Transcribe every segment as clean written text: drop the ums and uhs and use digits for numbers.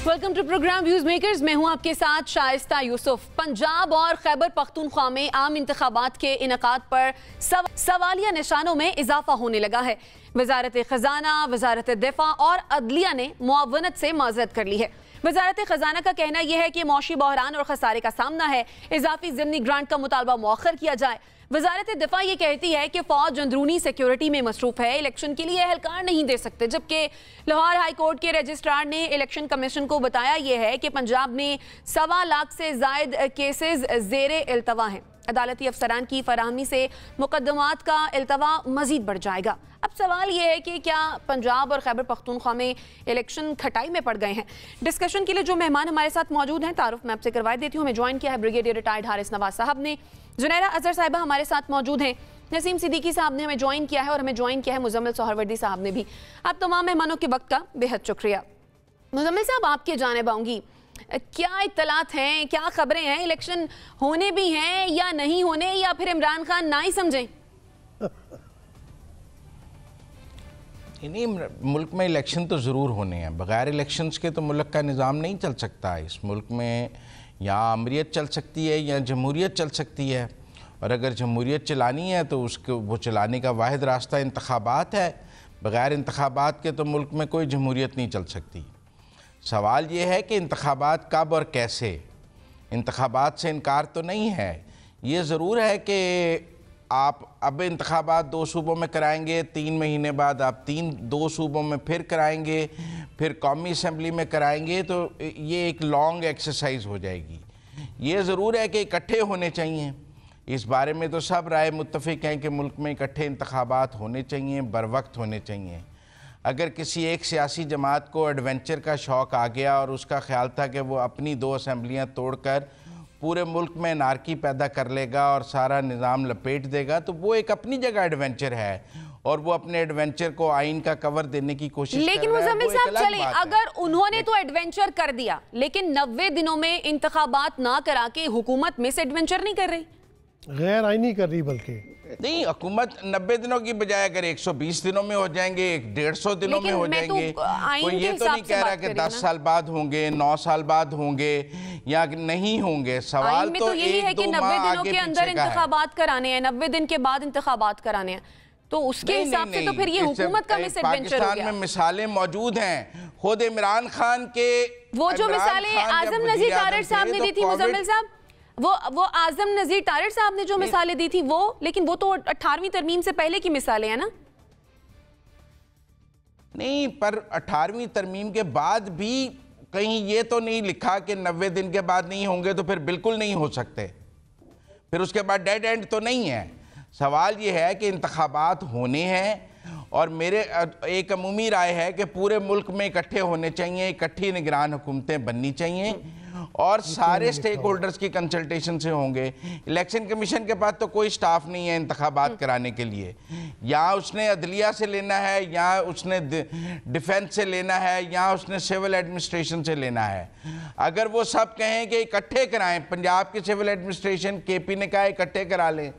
Welcome to programme views makers. मैं हूं आपके साथ शाइस्ता यूसुफ। पंजाब और खैबर पख्तूनख्वा में आम इंतखाबात के इनेकाद पर सवालिया निशानों में इजाफा होने लगा है। वजारत खजाना, वजारत दिफा और अदलिया ने मुआवनत से माजरत कर ली है। वजारत खजाना का कहना यह है कि मौशी बहरान और खसारे का सामना है, इजाफी ज़िमनी ग्रांट का मुतालबा मौखर किया जाए। वजारत दिफा ये कहती है कि फौज अंदरूनी सिक्योरिटी में मसरूफ है, इलेक्शन के लिए एहलकार नहीं दे सकते। जबकि लाहौर हाई कोर्ट के रजिस्ट्रार ने इलेक्शन कमीशन को बताया यह है कि पंजाब में 1.25 लाख से जायद केसेस ज़ेरे इल्तवा हैं। अदालती अफसरान की फराहमी से मुकदमात का इल्तवा मजीद बढ़ जाएगा। अब सवाल यह है कि क्या पंजाब और खैबर पख्तूनख्वा में इलेक्शन खटाई में पड़ गए हैं। डिस्कशन के लिए जो मेहमान हमारे साथ मौजूद हैं, तारुफ मैं आपसे करवा देती हूँ। हमें ज्वाइन किया है ब्रिगेडियर रिटायर्ड हारिस नवाज साहब ने, जुनैरा अजहर साहिबा हमारे साथ मौजूद हैं, नसीम सिद्दीकी साहब ने हमें ज्वाइन किया है और हमें ज्वाइन किया है मुजम्मिल सोहरवर्दी साहब ने भी। आप तमाम मेहमानों के वक्त का बेहद शुक्रिया। मुजम्मिल साहब, आपकी जानिब आऊँगी, क्या इत्तलात हैं, क्या खबरें हैं? इलेक्शन होने भी हैं या नहीं होने, या फिर इमरान खान ना ही समझें? नहीं, मुल्क में इलेक्शन तो ज़रूर होने हैं। बग़ैर इलेक्शंस के तो मुल्क का निज़ाम नहीं चल सकता। इस मुल्क में या अमरीत चल सकती है या जमहूरियत चल सकती है, और अगर जमहूरियत चलानी है तो उसको वो चलाने का वाहिद रास्ता इंतखाबात है। बग़ैर इंतखाबात के तो मुल्क में कोई जमहूरियत नहीं चल सकती। सवाल ये है कि इंतखाबात कब और कैसे। इंतखाबात से इनकार तो नहीं है। ये ज़रूर है कि आप अब इंतखाबात 2 सूबों में कराएंगे, 3 महीने बाद आप 2 सूबों में फिर कराएंगे, फिर कौमी असम्बली में कराएंगे, तो ये एक लॉन्ग एक्सरसाइज हो जाएगी। ये ज़रूर है कि इकट्ठे होने चाहिए। इस बारे में तो सब राय मुत्तफ़िक हैं कि मुल्क में इकट्ठे इंतखाबात होने चाहिए, बर वक्त होने चाहिए। अगर किसी एक सियासी जमात को एडवेंचर का शौक़ आ गया और उसका ख्याल था कि वो अपनी 2 असम्बलियाँ तोड़कर पूरे मुल्क में नारकी पैदा कर लेगा और सारा निज़ाम लपेट देगा, तो वो एक अपनी जगह एडवेंचर है और वो अपने एडवेंचर को आइन का कवर देने की कोशिश कर रहा है। लेकिन मुजम्मिल साहब, चलें, अगर उन्होंने तो एडवेंचर कर दिया, लेकिन 90 दिनों में इंतखाबात ना करा के हुकूमत मिस एडवेंचर नहीं कर रही, गैर आईनी कर रही, बल्कि नहीं, हुकूमत 90 दिनों की बजाय अगर 120 दिनों में हो जाएंगे, 150 दिनों में हो जाएंगे। कोई ये तो नहीं कह रहा कि 10 साल बाद होंगे, 9 साल बाद होंगे या नहीं होंगे। सवाल तो यही है कि 90 दिनों के अंदर इंतखाबात कराने हैं, 90 दिन के बाद इंतखाबात कराने हैं, तो उसके हिसाब से तो फिर ये हुकूमत का मिस एडवेंचर हो गया। पाकिस्तान में मिसालें मौजूद हैं। खुद इमरान खान के वो जो मिसालें आजम नजीर तारड़ साहब ने दी थी, मुजम्मिल साहब, वो आजम नजीर तारड़ साहब ने जो मिसालें दी थी वो, लेकिन वो तो 18वीं तरमीम से पहले की मिसालें हैं ना। नहीं, पर 18वीं तरमीम के बाद भी कहीं ये तो नहीं लिखा कि 90 दिन के बाद नहीं होंगे तो फिर बिल्कुल नहीं हो सकते, फिर उसके बाद डेड एंड तो नहीं है। सवाल ये है कि इंतखाबात होने हैं और मेरे एक अमूमी राय है कि पूरे मुल्क में इकट्ठे होने चाहिए, इकट्ठी निगरान हुकूमतें बननी चाहिए और सारे स्टेक होल्डर्स की कंसल्टेशन से होंगे। इलेक्शन कमीशन के पास तो कोई स्टाफ नहीं है इंतखाबात कराने के लिए। या उसने अदलिया से लेना है, या उसने डिफेंस से लेना है, या उसने सिविल एडमिनिस्ट्रेशन से लेना है। अगर वो सब कहें कि इकट्ठे कराएं, पंजाब की सिविल एडमिनिस्ट्रेशन KP ने कहा इकट्ठे करा लें,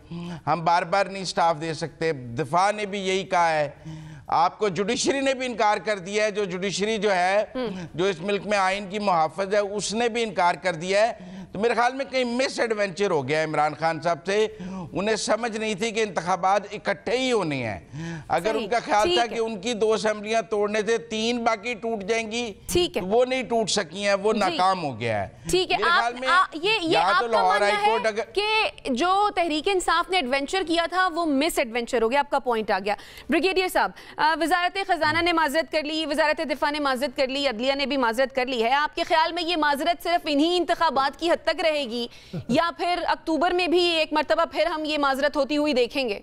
हम बार बार नहीं स्टाफ दे सकते। दिफा ने भी यही कहा है। आपको जुडिशरी ने भी इनकार कर दिया है। जो जुडिशरी जो है, जो इस मुल्क में आइन की मुहाफ़िज़ है, उसने भी इनकार कर दिया है। तो मेरे ख्याल में कहीं मिस एडवेंचर हो गया इमरान खान साहब से। उन्हें समझ नहीं थी कि इंतखाबात इकट्ठे ही होने हैं। अगर उनका ख्याल था कि उनकी 2 असम्बलियां तोड़ने से 3 बाकी टूट जाएंगी, तो वो नहीं टूट सकी हैं, वो नाकाम हो गया है। ठीक है, ये आपका मानना है कि जो तहरीक इंसाफ ने एडवेंचर किया था वो मिस एडवेंचर हो गया, आपका पॉइंट आ गया। ब्रिगेडियर साहब, वजारत खजाना ने माजरत कर ली, वजारत दिफा ने माजरत कर ली, अदलिया ने भी माजरत कर ली है। आपके ख्याल में ये माजरत सिर्फ इन्हीं इंतखाबात की हद तक रहेगी या फिर अक्टूबर में भी एक मरतबा फिर हम ये माजरत होती हुई देखेंगे?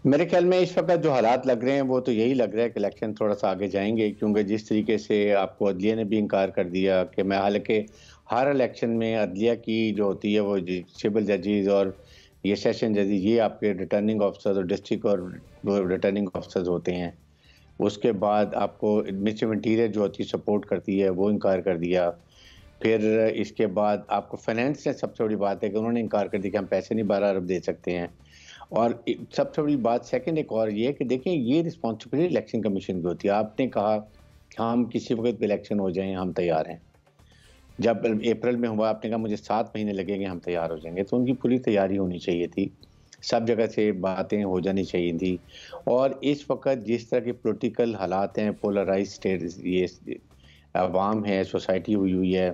मेरे ख्याल में इस वक्त जो हालात लग रहे हैं वो तो यही लग रहा है कि इलेक्शन थोड़ा सा आगे जाएंगे, क्योंकि जिस तरीके से आपको अदलिया ने भी इनकार कर दिया कि मैं, हालांकि हर इलेक्शन में अदलिया की जो होती है वो सिविल जजेस और ये सेशन जजेस, ये आपके रिटर्निंग ऑफिसर्स और डिस्ट्रिक्ट और रिटर्निंग ऑफिसर्स होते हैं। उसके बाद आपको मिनिस्ट्री ऑफ इंटीरियर जो होती है सपोर्ट करती है, वो इनकार कर दिया। फिर इसके बाद आपको फाइनेंस ने, सबसे बड़ी बात है कि उन्होंने इनकार कर दिया कि हम पैसे नहीं 12 अरब दे सकते हैं। और सबसे बड़ी बात सेकंड एक और ये है कि देखें, ये रिस्पॉन्सिबिलिटी इलेक्शन कमीशन की होती है। आपने कहा हम किसी वक्त भी इलेक्शन हो जाएं, हम तैयार हैं। जब अप्रैल में हुआ, आपने कहा मुझे 7 महीने लगेंगे, हम तैयार हो जाएंगे, तो उनकी पूरी तैयारी होनी चाहिए थी, सब जगह से बातें हो जानी चाहिए थी। और इस वक्त जिस तरह के पॉलिटिकल हालात हैं, पोलराइज स्टेट, ये अवाम है, सोसाइटी हुई है,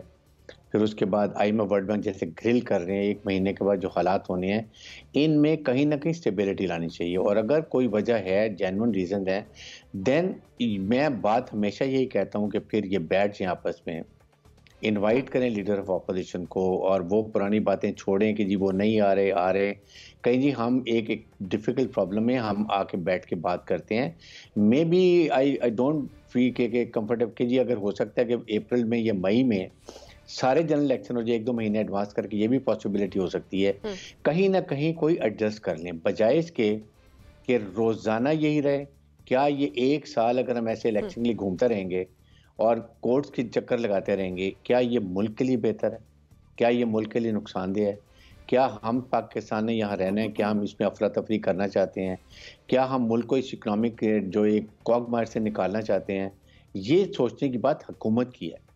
फिर उसके बाद IMF वर्ल्ड बैंक जैसे ग्रिल कर रहे हैं, 1 महीने के बाद जो हालात होने हैं, इनमें कहीं ना कहीं स्टेबिलिटी लानी चाहिए। और अगर कोई वजह है, जेन्युइन रीज़न है, देन मैं बात हमेशा यही कहता हूँ कि फिर ये बैठ जाएं आपस में, इनवाइट करें लीडर ऑफ अपोजिशन को, और वो पुरानी बातें छोड़ें कि जी वो नहीं आ रहे कहीं, जी हम एक डिफ़िकल्ट प्रॉब्लम में हम आके बैठ के बात करते हैं। May be I don't feel के कंफर्टेबल कि जी अगर हो सकता है कि अप्रैल में या मई में सारे जनरल इलेक्शन हो जाए 1-2 महीने एडवांस करके, ये भी पॉसिबिलिटी हो सकती है। कहीं ना कहीं कोई एडजस्ट कर लें, बजाय इसके कि रोज़ाना यही रहे। क्या ये 1 साल अगर हम ऐसे इलेक्शन के लिए घूमते रहेंगे और कोर्ट्स के चक्कर लगाते रहेंगे, क्या ये मुल्क के लिए बेहतर है? क्या ये मुल्क के लिए नुकसानदेह है? क्या हम पाकिस्तान में यहाँ रहना है? क्या हम इसमें अफरा तफरी करना चाहते हैं? क्या हम मुल्क को इस इकनॉमिक जो एक कॉगमार से निकालना चाहते हैं? ये सोचने की बात हुकूमत की है,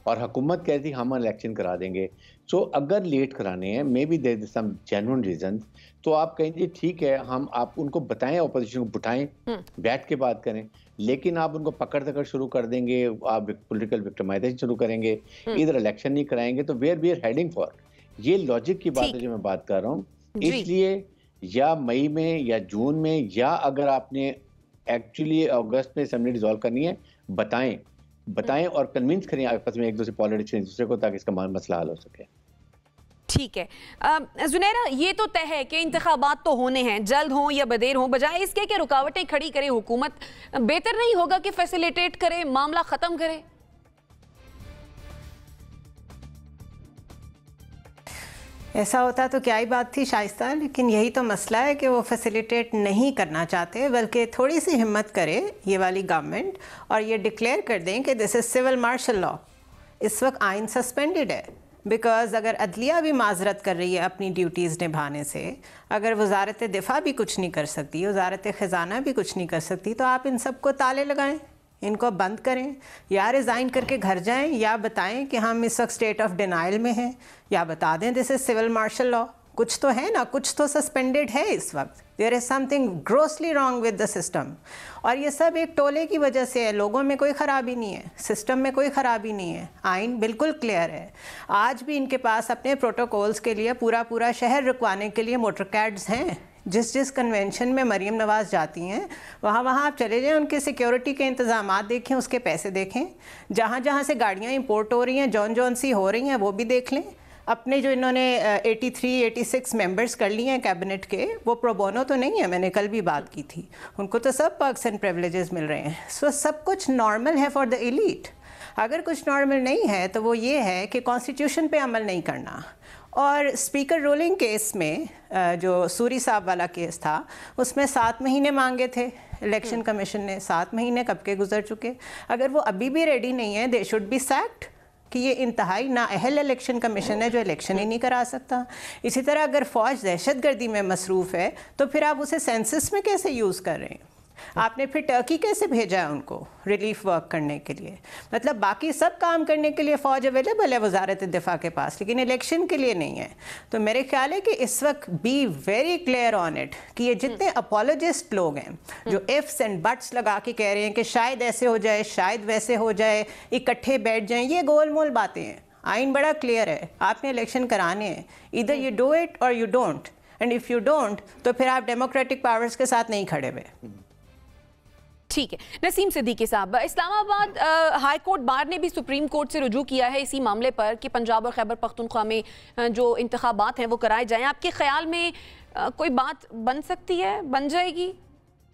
और हुकूमत कहती हम इलेक्शन करा देंगे। सो अगर लेट कराने हैं, may be there is some genuine reason, तो आप कहेंगे ठीक है, हम आप उनको बताएं, अपोजिशन को बिठाएं, बैठ के बात करें। लेकिन आप उनको पकड़ दकड़ शुरू कर देंगे, आप पॉलिटिकल विक्टिमाइजेशन शुरू करेंगे, इधर इलेक्शन नहीं कराएंगे, तो where we are heading for. ये लॉजिक की बात है जो मैं बात कर रहा हूँ। इसलिए या मई में या जून में, या अगर आपने एक्चुअली अगस्त में असेंबली डिसॉल्व करनी है, बताएं और कन्विंस करें आपस में एक दूसरे पॉलिटिशियन दूसरे को, ताकि इसका मसला हल हो सके। ठीक है जुनैरा, ये तो तय है कि इंतखाबात तो होने हैं, जल्द हों या बदेर हों, बजाय इसके कि रुकावटें खड़ी करे हुकूमत, बेहतर नहीं होगा कि फैसिलिटेट करे, मामला खत्म करे? ऐसा होता तो क्या ही बात थी शाइस्ता, लेकिन यही तो मसला है कि वो फैसिलिटेट नहीं करना चाहते, बल्कि थोड़ी सी हिम्मत करे ये वाली गवर्नमेंट और ये डिक्लेयर कर दें कि this is civil martial law. इस वक्त आइन सस्पेंडेड है, बिकॉज़ अगर अदलिया भी माजरत कर रही है अपनी ड्यूटीज़ निभाने से, अगर वजारत दिफा भी कुछ नहीं कर सकती, वजारत ख़जाना भी कुछ नहीं कर सकती, तो आप इन सब को ताले लगाएं, इनको बंद करें, या रिज़ाइन करके घर जाएं, या बताएं कि हम इस वक्त स्टेट ऑफ डिनाइल में हैं, या बता दें this is civil martial law. कुछ तो है ना, कुछ तो सस्पेंडेड है इस वक्त। There is something grossly wrong with the system. और ये सब एक टोले की वजह से है, लोगों में कोई ख़राबी नहीं है, सिस्टम में कोई ख़राबी नहीं है, आइन बिल्कुल क्लियर है। आज भी इनके पास अपने प्रोटोकॉल्स के लिए पूरा शहर रुकवाने के लिए मोटर कैड्स हैं। जिस कन्वेंशन में मरीम नवाज़ जाती हैं, वहाँ आप चले जाएं, उनके सिक्योरिटी के इंतज़ामात देखें, उसके पैसे देखें, जहाँ से गाड़ियाँ इंपोर्ट हो रही हैं, जौन सी हो रही हैं, वो भी देख लें। अपने जो इन्होंने 83-86 मेंबर्स कर लिए हैं कैबिनेट के, वो प्रोबोनो तो नहीं है, मैंने कल भी बात की थी, उनको तो सब पर्क्स एंड प्रिविलेजेस मिल रहे हैं। सो सब कुछ नॉर्मल है फॉर द एलीट। अगर कुछ नॉर्मल नहीं है तो वो ये है कि कॉन्स्टिट्यूशन पे अमल नहीं करना। और स्पीकर रूलिंग केस में जो सूरी साहब वाला केस था, उसमें 7 महीने मांगे थे इलेक्शन कमीशन ने, 7 महीने कब के गुजर चुके। अगर वो अभी भी रेडी नहीं है, दे शुड बी सैक्ड, कि ये इंतहाई नाअहल इलेक्शन कमीशन है जो इलेक्शन ही नहीं करा सकता। इसी तरह अगर फ़ौज दहशतगर्दी में मसरूफ़ है, तो फिर आप उसे सेंसस में कैसे यूज़ कर रहे हैं? आपने फिर टर्की कैसे भेजा है उनको रिलीफ वर्क करने के लिए? मतलब बाकी सब काम करने के लिए फ़ौज अवेलेबल है वजारत दिफा के पास, लेकिन इलेक्शन के लिए नहीं है। तो मेरे ख्याल है कि इस वक्त be very clear on it कि ये जितने अपोलोजिस्ट लोग हैं जो इफ्स एंड बट्स लगा के कह रहे हैं कि शायद ऐसे हो जाए, शायद वैसे हो जाए, इकट्ठे बैठ जाएं, ये गोलमोल बातें हैं। आइन बड़ा क्लियर है, आपने इलेक्शन कराने हैं, इधर यू डू इट और you don't, and if you don't तो फिर आप डेमोक्रेटिक पावर्स के साथ नहीं खड़े हुए। ठीक है नसीम सिद्दीकी साहब, इस्लामाबाद हाई कोर्ट बार ने भी सुप्रीम कोर्ट से रुजू किया है इसी मामले पर कि पंजाब और खैबर पख्तूनख्वा में जो इंतखाबात हैं वो कराए जाएं। आपके ख्याल में कोई बात बन सकती है, बन जाएगी?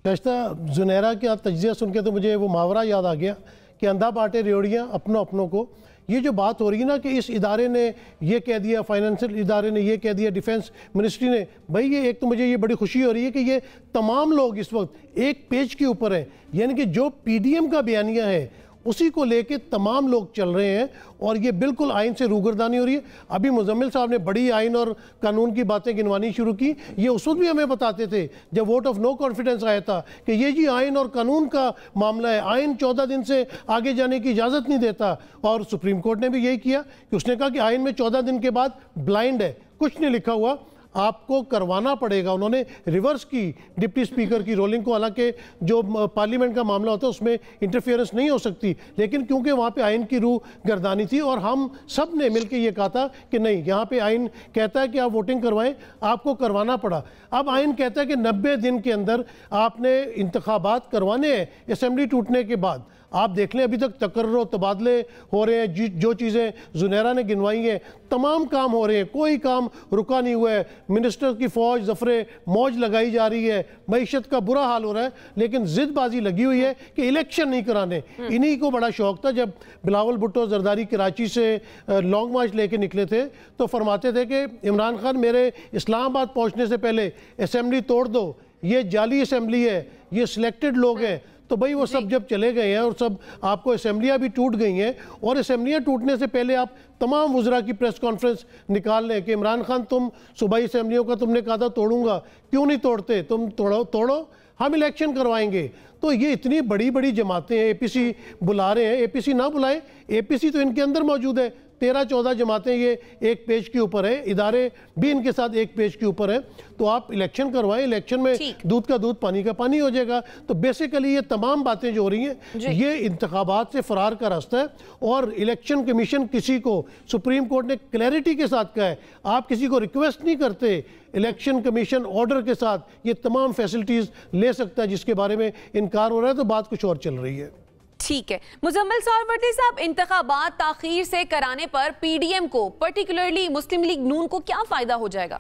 शाइस्ता जुनैरा का तज्जिया सुन के तो मुझे वो मुहावरा याद आ गया कि अंधा बांटे रेवड़ियाँ अपनों को। ये जो बात हो रही है ना कि इस इदारे ने ये कह दिया, फाइनेंशियल इदारे ने ये कह दिया, डिफेंस मिनिस्ट्री ने, भाई ये एक तो मुझे ये बड़ी खुशी हो रही है कि ये तमाम लोग इस वक्त एक पेज के ऊपर हैं। यानी कि जो पीडीएम का बयानिया है उसी को लेके तमाम लोग चल रहे हैं और ये बिल्कुल आइन से रूगर्दानी हो रही है। अभी मुजम्मिल साहब ने बड़ी आइन और कानून की बातें गिनवानी शुरू की। ये उस वक्त भी हमें बताते थे जब वोट ऑफ नो कॉन्फिडेंस आया था कि ये जी आइन और कानून का मामला है, आइन 14 दिन से आगे जाने की इजाज़त नहीं देता। और सुप्रीम कोर्ट ने भी यही किया कि उसने कहा कि आइन में 14 दिन के बाद ब्लाइंड है, कुछ नहीं लिखा हुआ, आपको करवाना पड़ेगा। उन्होंने रिवर्स की डिप्टी स्पीकर की रोलिंग को, हालांकि जो पार्लियामेंट का मामला होता है उसमें इंटरफेरेंस नहीं हो सकती, लेकिन क्योंकि वहाँ पे आइन की रूह गर्दानी थी और हम सब ने मिलकर ये कहा था कि नहीं, यहाँ पे आइन कहता है कि आप वोटिंग करवाएं, आपको करवाना पड़ा। अब आइन कहता है कि 90 दिन के अंदर आपने इंतखाबात करवाने हैं असेंबली टूटने के बाद। आप देख लें अभी तक तकर्रो तबादले हो रहे हैं, जो चीज़ें जुनैरा ने गिनवाई हैं तमाम काम हो रहे हैं, कोई काम रुका नहीं हुआ है। मिनिस्टर की फ़ौज ज़फ़रे मौज लगाई जा रही है, मईशत का बुरा हाल हो रहा है, लेकिन ज़िदबाजी लगी हुई है कि इलेक्शन नहीं कराने। इन्हीं को बड़ा शौक था। जब बिलावल भुट्टो जरदारी कराची से लॉन्ग मार्च लेके निकले थे तो फरमाते थे कि इमरान खान मेरे इस्लामाबाद पहुँचने से पहले असेंबली तोड़ दो, ये जाली असेंबली है, ये सिलेक्टेड लोग हैं। तो भाई वो सब जब चले गए हैं और सब आपको असेंबलियाँ भी टूट गई हैं, और असेंबलियाँ टूटने से पहले आप तमाम वज़रा की प्रेस कॉन्फ्रेंस निकाल लें कि इमरान खान तुम सूबाई असेंबलियों का तुमने कहा था तोड़ूंगा, क्यों नहीं तोड़ते, तुम तोड़ो हम इलेक्शन करवाएंगे। तो ये इतनी बड़ी बड़ी जमातें हैं, APC बुला रहे हैं, APC ना बुलाएं, APC तो इनके अंदर मौजूद है। 13-14 जमातें ये एक पेज के ऊपर है, इदारे भी इनके साथ एक पेज के ऊपर है। तो आप इलेक्शन करवाएं, इलेक्शन में दूध का दूध पानी का पानी हो जाएगा। तो बेसिकली ये तमाम बातें जो हो रही हैं ये इंतखाबात से फरार का रास्ता है। और इलेक्शन कमीशन किसी को, सुप्रीम कोर्ट ने क्लैरिटी के साथ कहा है, आप किसी को रिक्वेस्ट नहीं करते, इलेक्शन कमीशन ऑर्डर के साथ ये तमाम फैसिलिटीज़ ले सकता है, जिसके बारे में इनकार हो रहा है। तो बात कुछ और चल रही है। ठीक है मुजम्मिल सावरवर्दी साहब, इंतखाबात ताखीर से कराने पर PDM को, पर्टिकुलरली मुस्लिम लीग नून को क्या फायदा हो जाएगा?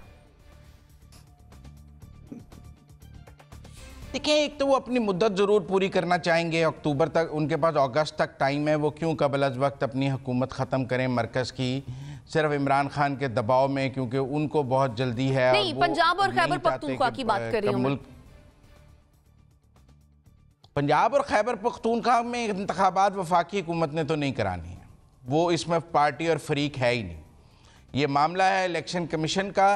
देखिए, एक तो वो अपनी मुद्दत ज़रूर पूरी करना चाहेंगे अक्टूबर तक, उनके पास अगस्त तक टाइम है। वो क्यों कबल अज़ वक्त अपनी हुकूमत ख़त्म करें मरकज़ की सिर्फ इमरान खान के दबाव में, क्योंकि उनको बहुत जल्दी है। नहीं, पंजाब और खैबर पख्तूनख्वा की बात कर रही हूं। पंजाब और खैबर पख्तूनख्वा में इंतखाबात वफाकी हुकूमत ने तो नहीं करानी है, वो इसमें पार्टी और फरीक है ही नहीं। ये मामला है इलेक्शन कमीशन का।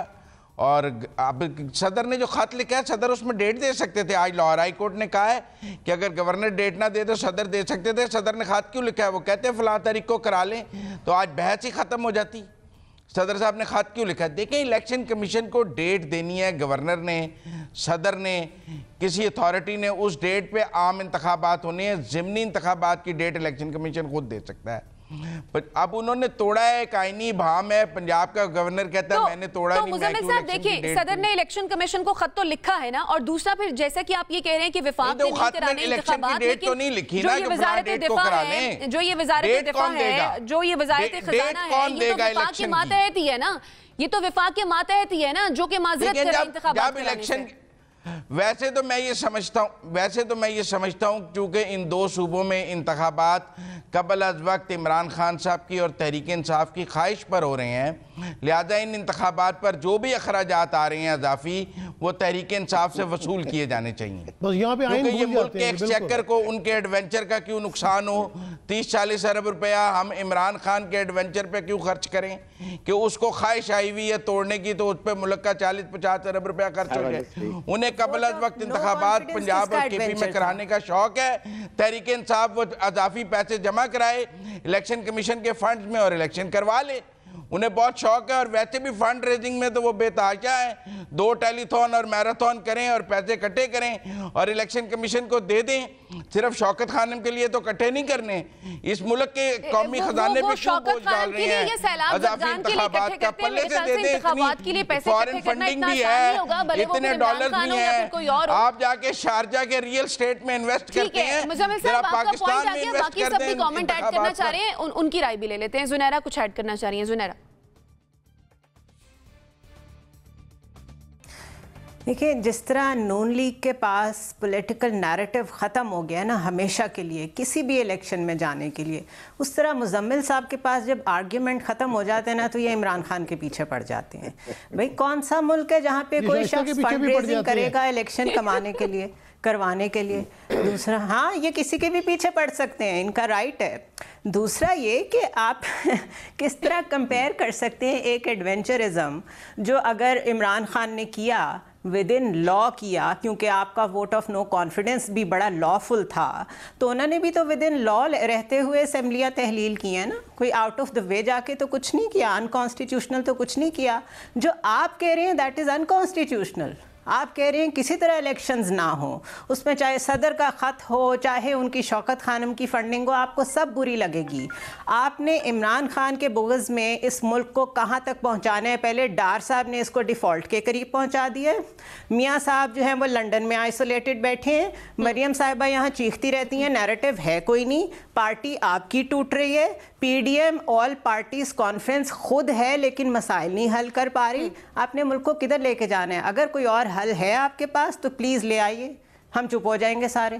और अब सदर ने जो ख़त लिखा है, सदर उसमें डेट दे सकते थे। आज लाहौर हाई कोर्ट ने कहा है कि अगर गवर्नर डेट ना दे तो सदर दे सकते थे। सदर ने ख़त क्यों लिखा है? वो कहते हैं फ़लाँ तारीख को करा लें, तो आज बहस ही ख़त्म हो जाती। सदर साहब ने ख़त क्यों लिखा? देखें, इलेक्शन कमीशन को डेट देनी है गवर्नर ने, सदर ने, किसी अथॉरिटी ने। उस डेट पे आम इंतखाबात होने हैं। ज़िमनी इंतखाबात की डेट इलेक्शन कमीशन खुद दे सकता है। अब उन्होंने तोड़ा है, कायनी भाम है। पंजाब का गवर्नर कहता है मैंने तोड़ा नहीं। मुजम्मिल साहब देखिए, सदर ने इलेक्शन कमीशन को खत तो लिखा है ना, और दूसरा फिर जैसा कि आप ये कह रहे हैं कि विफाक ने नहीं कराने इंतखाबात, लेकिन तो नहीं लिखी ना, जो ये वज़ारत दिफा है, जो ये वज़ारत दिफा है, जो ये वज़ारत खजाना है, ये तो विफाक के मातहत ही है ना, ये तो विफाक के मातहत ही है ना, जो कि माजरत करे इंतखाबात इलेक्शन। वैसे तो मैं ये समझता हूँ क्योंकि इन दो सूबों में इंतखाबात कबल अज़ वक्त इमरान खान साहब की और तहरीक इंसाफ की ख्वाहिश पर हो रहे हैं, लिहाजा इन इंतखाबात पर जो भी अखराजात आ रहे हैं अजाफी, वो तहरीक इंसाफ से वसूल किए जाने चाहिए। बस यहाँ पे क्योंकि ये मुल्क के एक्सचेकर को उनके एडवेंचर का क्यों नुकसान हो? 30-40 अरब रुपया हम इमरान खान के एडवेंचर पे क्यों खर्च करें कि उसको ख्वाहिश आई हुई है तोड़ने की, तो उस पर मुल्क का 40-50 अरब रुपया खर्च हो जाए। उन्हें कबल अज़ वक्त इंतखाबात पंजाब और KP में कराने का शौक है। तहरीक इंसाफ वो अजाफी पैसे जमा कराए इलेक्शन कमीशन के फंड्स में और इलेक्शन करवा ले। उन्हें बहुत शौक है, और वैसे भी फंड रेजिंग में तो वो बेतहाशा है। 2 टेलीथॉन और मैराथन करें और पैसे इकट्ठे करें और इलेक्शन कमीशन को दे दें। सिर्फ शौकत खानम के लिए तो इकट्ठे नहीं करने, इस मुल्क के कौमी खजाने पे क्यों बोझ डाल रहे हैं? अजाफी इंतखाबात का पल्ले से दे दें। इतनी फॉरेन फंडिंग भी है, इतने डॉलर भी हैं। आप जाके शारजा के रियल स्टेट में इन्वेस्ट करते हैं, जरा पाकिस्तान में इन्वेस्ट कर दें। कमेंट ऐड करना चाह रहे हैं, उनकी राय भी ले लेते हैं। जुनैरा कुछ ऐड करना चाह रही हैं? जुनैरा देखिए, जिस तरह नून लीग के पास पॉलिटिकल नैरेटिव ख़त्म हो गया है ना हमेशा के लिए किसी भी इलेक्शन में जाने के लिए, उस तरह मुजम्मिल साहब के पास जब आर्ग्यूमेंट ख़त्म हो जाते हैं ना तो ये इमरान खान के पीछे पड़ जाते हैं। भाई कौन सा मुल्क है जहाँ पे कोई शख्स फंड रेजिंग करेगा इलेक्शन कमाने के लिए? करवाने के लिए। दूसरा, हाँ, ये किसी के भी पीछे पड़ सकते हैं, इनका राइट है। दूसरा ये कि आप किस तरह कंपेयर कर सकते हैं एक एडवेंचरिज्म जो अगर इमरान खान ने किया विद इन लॉ किया, क्योंकि आपका वोट ऑफ नो कॉन्फिडेंस भी बड़ा लॉफुल था, तो उन्होंने भी तो विद इन लॉ रहते हुए असेंबलियाँ तहलील की हैं ना, कोई आउट ऑफ द वे जाके तो कुछ नहीं किया, अनकॉन्स्टिट्यूशनल तो कुछ नहीं किया। जो आप कह रहे हैं दैट इज़ अनकॉन्स्टिट्यूशनल। आप कह रहे हैं किसी तरह इलेक्शंस ना हो, उसमें चाहे सदर का ख़त हो, चाहे उनकी शौकत खानम की फंडिंग हो, आपको सब बुरी लगेगी। आपने इमरान खान के बुग़्ज़ में इस मुल्क को कहाँ तक पहुँचाना है? पहले डार साहब ने इसको डिफ़ॉल्ट के करीब पहुँचा दिया है। मियाँ साहब जो हैं वो लंदन में आइसोलेटेड बैठे हैं, मरियम साहिबा यहाँ चीखती रहती हैं नैरेटिव है कोई नहीं, पार्टी आपकी टूट रही है, पीडीएम ऑल पार्टीज कॉन्फ्रेंस खुद है लेकिन मसाइल नहीं हल कर पा रही। आपने मुल्क को किधर लेके जाना है? अगर कोई और हल है आपके पास तो प्लीज़ ले आइए, हम चुप हो जाएंगे सारे।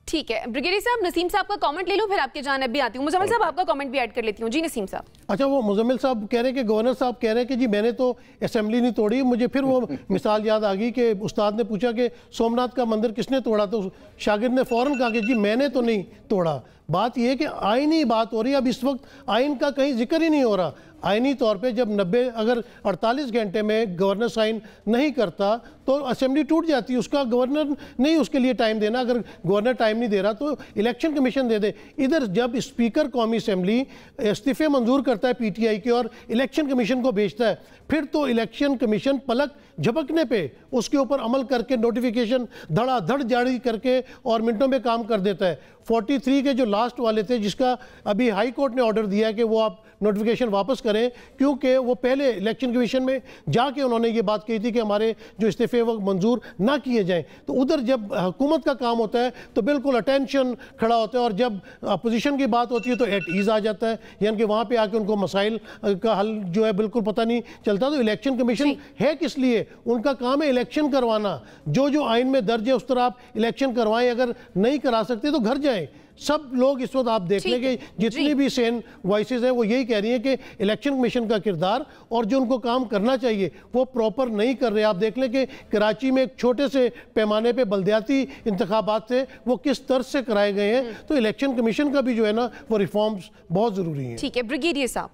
ठीक है ब्रिगेडियर साहब, नसीम साहब का कमेंट ले लूं, फिर आपके जानिब भी आती हूँ। मुजम्मिल साहब आपका कमेंट भी ऐड कर लेती हूँ। जी नसीम साहब। अच्छा, वो मुजम्मिल साहब कह रहे हैं कि गवर्नर साहब कह रहे हैं कि जी मैंने तो असेंबली नहीं तोड़ी। मुझे फिर वो मिसाल याद आ गई कि उस्ताद ने पूछा कि सोमनाथ का मंदिर किसने तोड़ा, तो शागिर्द ने फ़ौरन कहा कि जी मैंने तो नहीं तोड़ा। बात यह है कि आईनी बात हो रही है, अब इस वक्त आइन का कहीं जिक्र ही नहीं हो रहा। आइनी तौर पे जब 90 अगर 48 घंटे में गवर्नर साइन नहीं करता तो असेंबली टूट जाती है। उसका गवर्नर नहीं उसके लिए टाइम देना, अगर गवर्नर टाइम नहीं दे रहा तो इलेक्शन कमीशन दे दे। इधर जब स्पीकर कौमी असेंबली इस्तीफे मंजूर करता है पीटीआई के और इलेक्शन कमीशन को भेजता है, फिर तो इलेक्शन कमीशन पलक झपकने पे उसके ऊपर अमल करके नोटिफिकेशन धड़ाधड़ जारी करके और मिनटों में काम कर देता है। 43 के जो लास्ट वाले थे जिसका अभी हाई कोर्ट ने ऑर्डर दिया है कि वो आप नोटिफिकेशन वापस करें, क्योंकि वो पहले इलेक्शन कमीशन में जाके उन्होंने ये बात कही थी कि हमारे जो इस्तीफे वो मंजूर ना किए जाएं। तो उधर जब हुकूमत का काम होता है तो बिल्कुल अटेंशन खड़ा होता है, और जब अपोजिशन की बात होती है तो एट ईज़ आ जाता है, यानी कि वहाँ पे आके उनको मसाइल का हल जो है बिल्कुल पता नहीं चलता। तो इलेक्शन कमीशन है किस लिए? उनका काम है इलेक्शन करवाना। जो आइन में दर्ज है उस तरह आप इलेक्शन करवाएं, अगर नहीं करा सकते तो घर जाएं। सब लोग इस वक्त आप देख लें कि जितनी भी सेन वॉइसेस हैं वो यही कह रही हैं कि इलेक्शन कमीशन का किरदार और जो उनको काम करना चाहिए वो प्रॉपर नहीं कर रहे। आप देख लें कि कराची में एक छोटे से पैमाने पे बल्दियाती इंतखाबात थे वो किस तरह से कराए गए हैं। तो इलेक्शन कमीशन का भी जो है ना वो रिफॉर्म्स बहुत ज़रूरी हैं। ठीक है ब्रिगेडियर साहब,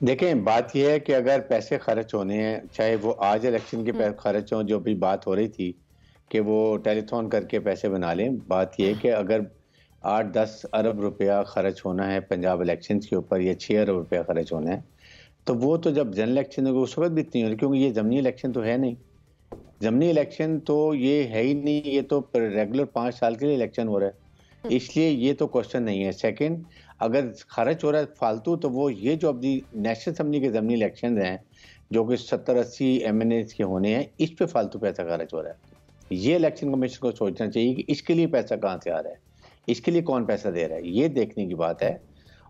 देखें बात यह है कि अगर पैसे खर्च होने हैं, चाहे वो आज इलेक्शन के पैसे खर्च हों, जो भी बात हो रही थी कि वो टेलीथॉन करके पैसे बना लें, बात यह है कि अगर 8-10 अरब रुपया खर्च होना है पंजाब इलेक्शन के ऊपर या 6 अरब रुपया खर्च होना है, तो वो तो जब जनरल इलेक्शन होगा उस वक्त भी इतनी होगी, क्योंकि ये ज़मीनी इलेक्शन तो है नहीं। ज़मीनी इलेक्शन तो ये है ही नहीं, ये तो रेगुलर 5 साल के लिए इलेक्शन हो रहा है, इसलिए ये तो क्वेश्चन नहीं है। सेकेंड, अगर खर्च हो रहा है फालतू, तो वो ये जो अपनी नेशनल असम्बली के ज़मीनी इलेक्शन हैं जो कि 70-80 MNA के होने हैं, इस पे फालतू पैसा खर्च हो रहा है। ये इलेक्शन कमीशन को सोचना चाहिए कि इसके लिए पैसा कहाँ से आ रहा है, इसके लिए कौन पैसा दे रहा है, ये देखने की बात है।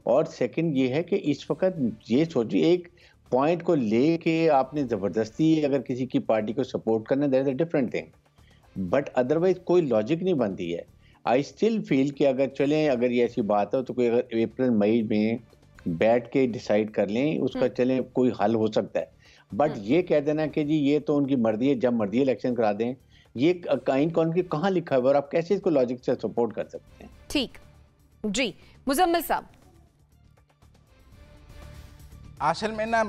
और सेकंड ये है कि इस वक्त ये सोचिए, एक पॉइंट को लेके आपने ज़बरदस्ती अगर किसी की पार्टी को सपोर्ट करना, that is a different thing, but otherwise कोई लॉजिक नहीं बनती है। आई स्टिल फील कि अगर चलें, अगर ये ऐसी बात हो तो कोई अगर अप्रैल मई में बैठ के डिसाइड कर लें, उसका चलें कोई हल हो सकता है। बट ये कह देना कि जी ये तो उनकी मर्जी है, जब मर्जी इलेक्शन करा दें, ये आइन कौन की कहाँ लिखा है और आप कैसे इसको लॉजिक से सपोर्ट कर सकते हैं? ठीक जी मुजम्मिल साहब। असल में ना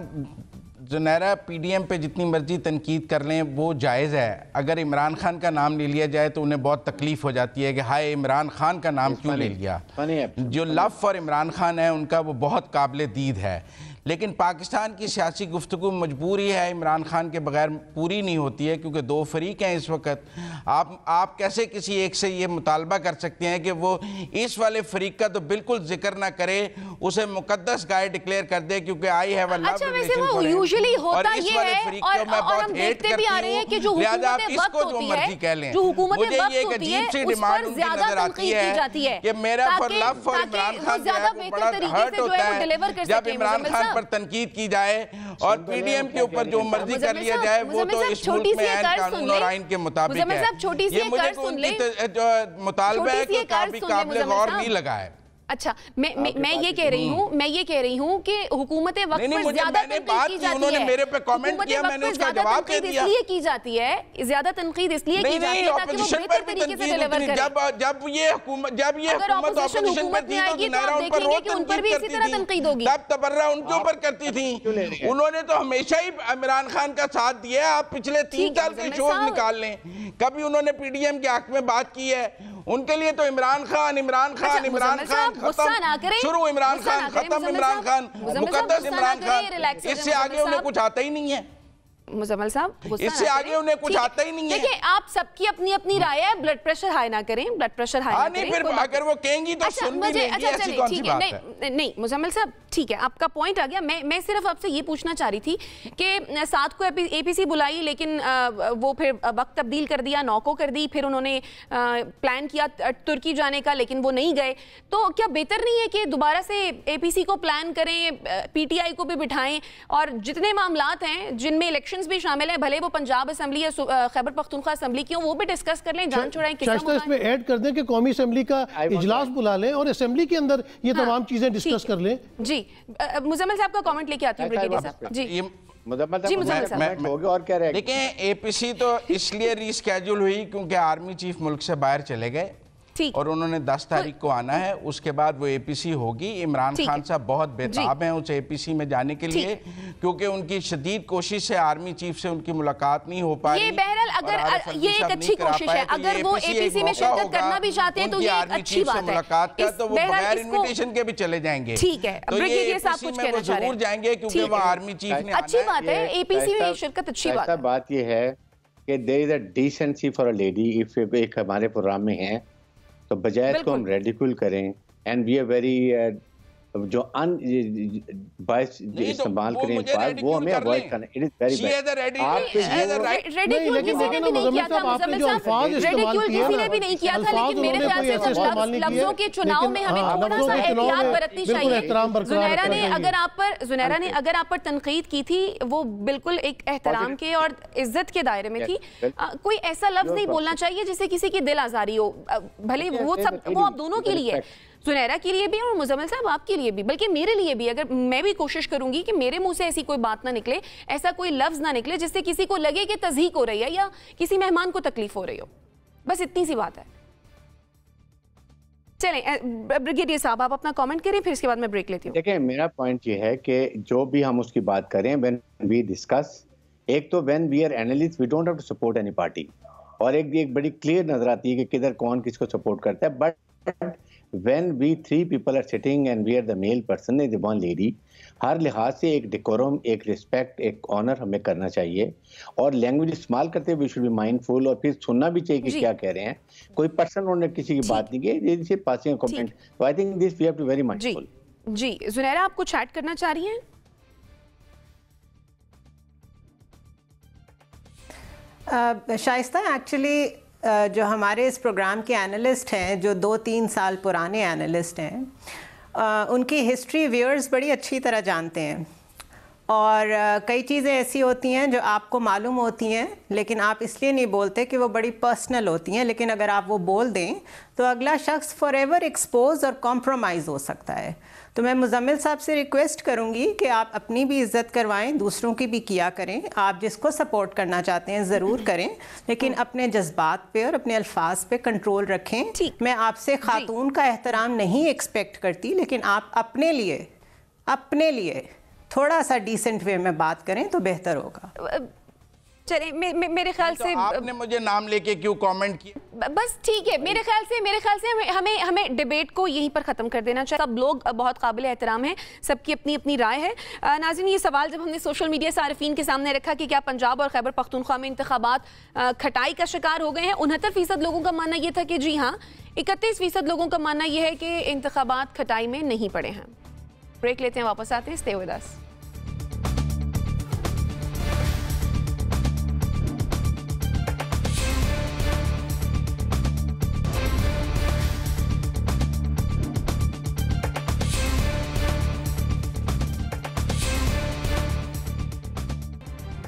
जुनैरा पीडीएम पे जितनी मर्जी तनकीद कर लें वो जायज़ है। अगर इमरान खान का नाम ले लिया जाए तो उन्हें बहुत तकलीफ हो जाती है कि हाय इमरान खान का नाम क्यों ले लिया। जो लव फॉर इमरान खान है उनका वो बहुत काबिल दीद है, लेकिन पाकिस्तान की सियासी गुफ्तगू मजबूरी है इमरान खान के बगैर पूरी नहीं होती है, क्योंकि दो फरीक हैं इस वक्त। आप कैसे किसी एक से ये मुतालबा कर सकते हैं कि वो इस वाले फरीक का तो बिल्कुल जिक्र ना करे, उसे मुकद्दस गाय डिक्लेयर कर दे क्योंकि I have a love usually होता ये है, और हम देखते भी आ रहे हैं कि जो हुकूमतें वक्त होती है, जो हुकूमतें वक्त होती है उस पर ज्यादा तनकीद की जाती है कि मेरा for love for Imran Khan ज्यादा बेहतर तरीके से जो है वो डिलीवर कर सके। जब इमरान खान पर तनकीद की जाए और पीडीएम के ऊपर जो मर्जी कर लिया जाए वो तो इस मुल्क में ऐन कानून और आइन के मुताबिक है। ये मुझे उनकी मुतालबा है कि काफी काबिल गौर नहीं लगा है। अच्छा, मैं ये कह रही हूँ कि हुकूमत वक्त पर ज्यादा तनकीद की जाती है। मेरे पे कमेंट किया, मैंने उसका जवाब दे दिया। इसलिए की जाती है, ज्यादा तनकीद इसलिए की जाती है ताकि वो बेहतर तरीके से डिलीवर करे। जब ये हुकूमत ऑपोजिशन में थी तो ज़ुनैरा उन पर रोज तनकीद करती थी, तब तबर्रा उनके ऊपर करती थी। उन्होंने तो हमेशा ही इमरान खान का साथ दिया है। आप पिछले 3 साल के शोज निकाल लें, कभी उन्होंने पीडीएम के हक में बात की है? उनके लिए तो इमरान खान खत्म, शुरू इमरान खान खत्म इमरान खान, मुकद्दस इमरान खान, इससे आगे उन्हें कुछ आता ही नहीं है। मुजम्मिल साहब, इससे आगे उन्हें कुछ आता ही नहीं है। देखिए, आप सबकी अपनी अपनी राय है, ब्लड प्रेशर हाई ना करें, ब्लड प्रेशर हाई ना करें। फिर अगर वो कहेंगी तो सुन भी लेंगे, ऐसी कौन सी बात है? नहीं मुजम्मिल साहब, ठीक है, आपका पॉइंट आ गया। मैं सिर्फ आपसे ये पूछना चाह रही थी कि 7 को एपीसी बुलाई, लेकिन वो फिर वक्त तब्दील कर दिया, 9 को कर दी, फिर उन्होंने प्लान किया तुर्की जाने का, लेकिन वो नहीं गए। तो क्या बेहतर नहीं है कि दोबारा से एपीसी को प्लान करें, पीटीआई को भी बिठाएं, और जितने मामलात हैं जिनमें इलेक्शंस भी शामिल हैं, भले वो पंजाब असेंबली या खैबर पख्तूनख्वा असेंबली की हो, वो भी डिस्कस कर लें, जान छुड़ाएं। इसमें ऐड कर दें कि कौमी असेंबली का इजलास बुला लें और असेंबली के अंदर ये तमाम चीजें डिस्कस कर लें। जी, मुजम्मिल साहब का कमेंट लेके आती हूँ ब्रिगेडियर साहब। जी मुजम्मिल साहब, और क्या रहेगा? देखें, एपीसी तो इसलिए रीस्केड्यूल हुई क्योंकि आर्मी चीफ मुल्क से बाहर चले गए और उन्होंने 10 तारीख को आना है, उसके बाद वो एपीसी होगी। इमरान खान साहब बहुत बेताब हैं उस एपीसी में जाने के लिए, क्योंकि उनकी शदीद कोशिश से आर्मी चीफ से उनकी मुलाकात नहीं हो पाई। ये बहरहाल अगर ये एक अच्छी कोशिश है, अगर वो एपीसी में शिरकत करना भी चाहते हैं तो ये एक अच्छी बात है। मुलाकात का तो वो बगैर इन्विटेशन के भी चले जाएंगे। ठीक है, ब्रिगेडियर साहब कुछ कहना चाह रहे हैं? जरूर जाएंगे क्योंकि वो आर्मी चीफ ने, अच्छी बात है, एपीसी में शिरकत अच्छी बात है। बात ये है कि there is a decency for a lady, if एक हमारे प्रोग्राम में है तो बजाय इसको हम रेडिकुल करें एंड वी आर वेरी जो बाइस इस्तेमाल करें वो हमें अवॉइड करना। It is very bad. लेकिन आपने जो अल्फाज इस्तेमाल किए किसी ने भी नहीं किया था, लेकिन मेरे ख्याल से कुछ लफ्जों के चुनाव में हमें थोड़ा सा एहतियात बरतनी चाहिए। ज़ुनैरा ने अगर आप पर तनकीद की थी, वो बिल्कुल एक एहतराम के और इज्जत के दायरे में थी। कोई ऐसा लफ्ज नहीं बोलना चाहिए जिससे किसी की दिल आजारी हो, भले वो आप दोनों के लिए, ज़ुनैरा के लिए भी और मुजम्मिल साहब आपके लिए भी, बल्कि मेरे लिए भी। अगर मैं भी कोशिश करूंगी कि मेरे मुंह से ऐसी कोई बात ना निकले, ऐसा कोई लफ्ज ना निकले जिससे किसी को लगे कि तज़हीक हो रही है या किसी मेहमान को तकलीफ हो रही हो, बस इतनी सी बात है। चलें ब्रिगेडियर साहब, आप अपना कमेंट करें, फिर इसके बाद मैं ब्रेक लेती हूँ। देखिए, मेरा पॉइंट ये है कि जो भी हम उसकी बात करें, व्हेन वी डिस्कस, एक तो when we are analyst we don't have to support any party, और एक बड़ी क्लियर नजर आती है कि किधर कौन किसको सपोर्ट करता है। But when we 3 people are sitting and we are the male person and the one lady, हर लिहाज से एक डेकोरम, एक रिस्पेक्ट, एक ऑनर हमें करना चाहिए, और लैंग्वेज इस्तेमाल करते हुए वी शुड बी माइंडफुल, और फिर सुनना भी चाहिए कि क्या कह रहे हैं। कोई पर्सन उन्होंने किसी की बात नहीं की, जैसे पासिंग कमेंट, तो I think this we have to very mindful. जी ज़ुनैरा, आप कुछ ऐड करना चाह रही हैं? शाइस्ता, एक्चुअली जो हमारे इस प्रोग्राम के एनालिस्ट हैं, जो 2-3 साल पुराने एनालिस्ट हैं, उनकी हिस्ट्री व्यूअर्स बड़ी अच्छी तरह जानते हैं, और कई चीज़ें ऐसी होती हैं जो आपको मालूम होती हैं लेकिन आप इसलिए नहीं बोलते कि वो बड़ी पर्सनल होती हैं, लेकिन अगर आप वो बोल दें तो अगला शख्स फॉरएवर एक्सपोज और कॉम्प्रोमाइज़ हो सकता है। तो मैं मुजम्मिल साहब से रिक्वेस्ट करूंगी कि आप अपनी भी इज्जत करवाएं, दूसरों की भी किया करें। आप जिसको सपोर्ट करना चाहते हैं ज़रूर करें, लेकिन अपने जज्बात पे और अपने अल्फाज पे कंट्रोल रखें। मैं आपसे खातून का एहतराम नहीं एक्सपेक्ट करती, लेकिन आप अपने लिए थोड़ा सा डिसेंट वे में बात करें तो बेहतर होगा। चले, मेरे ख्याल से आपने मुझे नाम लेके क्यों कमेंट किया? बस ठीक है, मेरे ख्याल से हमें डिबेट को यहीं पर ख़त्म कर देना चाहिए। सब लोग बहुत काबिल एहतराम हैं, सबकी अपनी अपनी राय है। नाज़रीन, ये सवाल जब हमने सोशल मीडिया सारिफीन के सामने रखा कि क्या पंजाब और खैबर पख्तूनख्वा में इंतखाबात खटाई का शिकार हो गए हैं, 69% लोगों का मानना यह था कि जी हाँ, 31% लोगों का मानना यह है कि इंतखाबात खटाई में नहीं पड़े हैं। ब्रेक लेते हैं, वापस आते हैं, stay with us.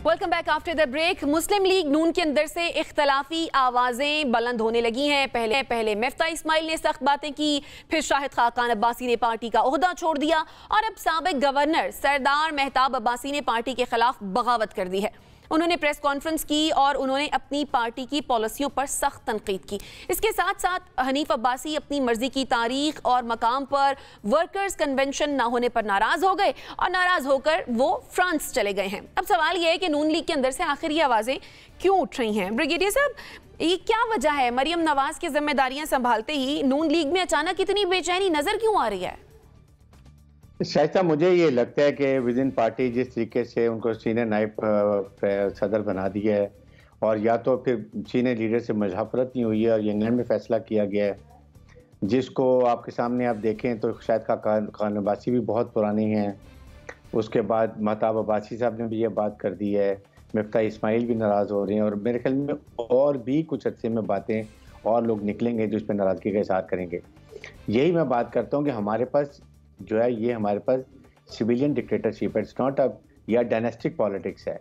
Welcome back after the break. Muslim League Noon के अंदर से इख्तलाफी आवाजें बुलंद होने लगी हैं। पहले मिफ्ता इस्माइल ने सख्त बातें की, फिर शाहिद खाकान अब्बासी ने पार्टी का ओहदा छोड़ दिया और अब साबिक गवर्नर सरदार मेहताब अब्बासी ने पार्टी के खिलाफ बगावत कर दी है। उन्होंने प्रेस कॉन्फ्रेंस की और उन्होंने अपनी पार्टी की पॉलिसियों पर सख्त तनकीद की। इसके साथ साथ हनीफ अब्बासी अपनी मर्जी की तारीख और मकाम पर वर्कर्स कन्वेंशन ना होने पर नाराज हो गए और नाराज होकर वो फ्रांस चले गए हैं। अब सवाल यह है कि नून लीग के अंदर से आखिर ये आवाजें क्यों उठ रही हैं? ब्रिगेडियर साहब, ये क्या वजह है? मरियम नवाज की जिम्मेदारियां संभालते ही नून लीग में अचानक इतनी बेचैनी नजर क्यों आ रही है? शायद ये ये लगता है कि विद इन पार्टी जिस तरीके से उनको सीनियर नायब सदर बना दिया है, और या तो फिर सीनियर लीडर से मुज़ाफरत नहीं हुई है और इंग्लैंड में फैसला किया गया है, जिसको आपके सामने आप देखें तो शायद खाकान अब्बासी भी बहुत पुराने हैं। उसके बाद महताब अब्बासी साहब ने भी ये बात कर दी है, मिफ्ता इस्माइल भी नाराज़ हो रहे हैं, और मेरे ख्याल में और भी कुछ अर्से में बातें और लोग निकलेंगे जो इस पर नाराज़गी का इज़हार करेंगे। यही मैं बात करता हूँ कि हमारे पास जो है ये हमारे पास सिविलियन डिक्टेटरशिप है, इट्स नॉट अ या डायनेस्टिक पॉलिटिक्स है।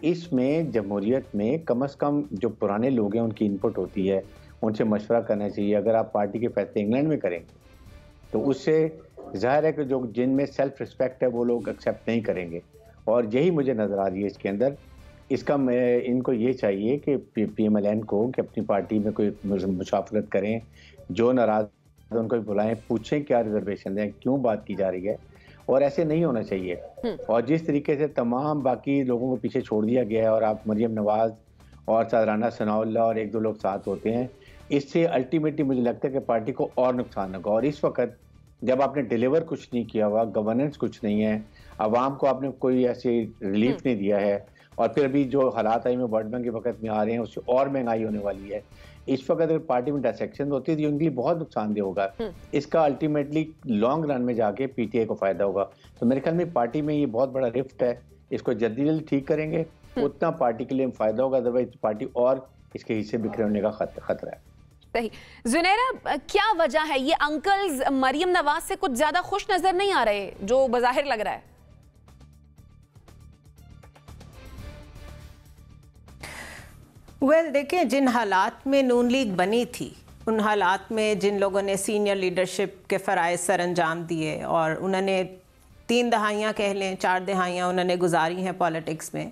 इसमें जमहूरियत में कम से कम जो पुराने लोग हैं उनकी इनपुट होती है, उनसे मशवरा करना चाहिए। अगर आप पार्टी के फैसले इंग्लैंड में करेंगे तो उससे जाहिर है कि जो जिनमें सेल्फ रिस्पेक्ट है वो लोग एक्सेप्ट नहीं करेंगे, और यही मुझे नज़र आ रही है इसके अंदर। इसका इनको ये चाहिए कि PMLN को कि अपनी पार्टी में कोई मुशाफरत करें, जो नाराज़ उनको भी बुलाएं, पूछें क्या रिजर्वेशन है, क्यों बात की जा रही है, और ऐसे नहीं होना चाहिए। और जिस तरीके से तमाम बाकी लोगों को पीछे छोड़ दिया गया है और आप मरियम नवाज और सादराना सनाउल्लाह और एक दो लोग साथ होते हैं, इससे अल्टीमेटली मुझे लगता है कि पार्टी को और नुकसान होगा। और इस वक्त जब आपने डिलीवर कुछ नहीं किया हुआ, गवर्नेंस कुछ नहीं है, आवाम को आपने कोई ऐसे रिलीफ नहीं दिया है, और फिर अभी जो हालात आई में वर्ल्ड बैंक के वक्त में आ रहे हैं उससे और महंगाई होने वाली है, इस वक्त अगर पार्टी में डिसेक्शन होती है तो उनके लिए बहुत नुकसानदेह होगा। इसका अल्टीमेटली लॉन्ग रन में जाके PTI को फायदा होगा। तो मेरे ख्याल में पार्टी में ये बहुत बड़ा रिफ्ट है, इसको जल्दी जल्दी ठीक करेंगे उतना पार्टी के लिए फायदा होगा, अदरवाइज पार्टी और इसके हिस्से बिखरे होने का खतरा है। सही। जुनैरा, क्या वजह है ये अंकल्स मरियम नवाज से कुछ ज्यादा खुश नजर नहीं आ रहे जो बज़ाहिर लग रहा है? देखिए, जिन हालात में नून लीग बनी थी उन हालात में जिन लोगों ने सीनियर लीडरशिप के फ़राइज़ सर अंजाम दिए और उन्होंने 3 दहाइयाँ कह लें 4 दहाइयाँ उन्होंने गुजारी हैं पॉलिटिक्स में,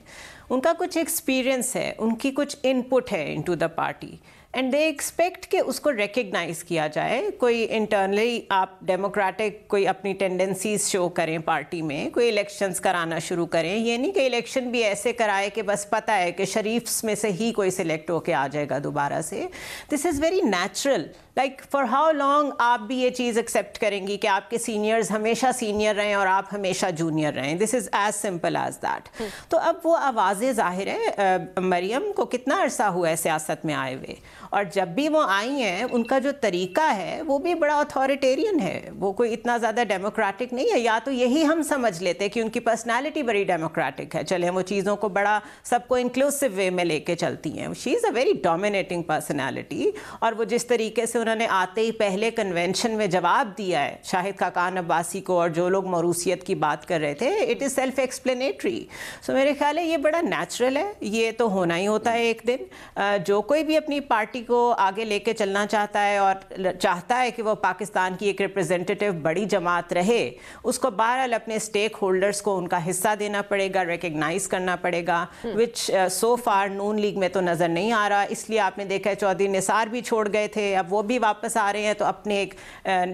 उनका कुछ एक्सपीरियंस है, उनकी कुछ इनपुट है into the party, and they expect कि उसको रिकग्नाइज़ किया जाए। कोई इंटरनली आप डेमोक्रेटिक कोई अपनी टेंडेंसीज शो करें पार्टी में, कोई इलेक्शंस कराना शुरू करें। ये नहीं कि इलेक्शन भी ऐसे कराए कि बस पता है कि शरीफ्स में से ही कोई सिलेक्ट होके आ जाएगा दोबारा से। This is very natural. Like for how long आप भी ये चीज़ एक्सेप्ट करेंगी कि आपके सीनियर्स हमेशा सीनियर रहें और आप हमेशा जूनियर रहें? This is as simple as that. तो अब वो आवाज़ें ज़ाहिर है, मरियम को कितना अरसा हुआ है सियासत में आए हुए, और जब भी वो आई हैं उनका जो तरीका है वो भी बड़ा अथॉरिटेरियन है, वो कोई इतना ज़्यादा डेमोक्रेटिक नहीं है। या तो यही हम समझ लेते हैं कि उनकी पर्सनैलिटी बड़ी डेमोक्रेटिक है, चले वो चीज़ों को बड़ा सबको इंक्लूसिव वे में लेके चलती हैं। She is a very dominating personality, और वो जिस तरीके से उन्होंने आते ही पहले कन्वेंशन में जवाब दिया है शाहिद खाकान अब्बासी को और जो लोग मरूसियत की बात कर रहे थे, इट इज़ सेल्फ एक्सप्लेनेटरी। सो मेरे ख्याल है ये बड़ा नेचुरल है, ये तो होना ही होता है एक दिन। जो कोई भी अपनी पार्टी को आगे लेके चलना चाहता है और चाहता है कि वो पाकिस्तान की एक रिप्रेजेंटेटिव बड़ी जमात रहे, उसको बहरहाल अपने स्टेक होल्डर्स को उनका हिस्सा देना पड़ेगा, रिकग्नाइज करना पड़ेगा, विच सो फार नून लीग में तो नज़र नहीं आ रहा। इसलिए आपने देखा है चौधरी निसार भी छोड़ गए थे, अब वो भी वापस आ रहे हैं, तो अपने एक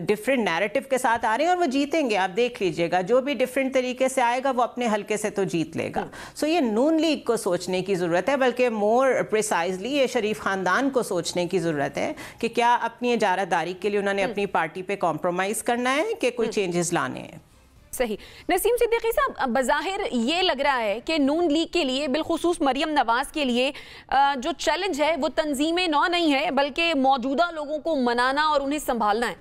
डिफरेंट नैरेटिव के साथ आ रहे हैं और वो जीतेंगे। आप देख लीजिएगा, जो भी डिफरेंट तरीके से आएगा वो अपने हल्के से तो जीत लेगा। सो ये नून लीग को सोचने की ज़रूरत है, बल्कि मोर प्रिसाइजली ये शरीफ ख़ानदान को सोचने की ज़रूरत है कि क्या अपनी इजारादारी के लिए उन्होंने अपनी पार्टी पे कॉम्प्रोमाइज़ करना है कि कोई चेंजेस लाने हैं। सही। नसीम सिद्दीकी साहब, बज़ाहिर ये लग रहा है कि नून लीग के लिए, बिलखुसूस मरियम नवाज के लिए, जो चैलेंज है वो तंजीमें नौ नहीं है बल्कि मौजूदा लोगों को मनाना और उन्हें संभालना है।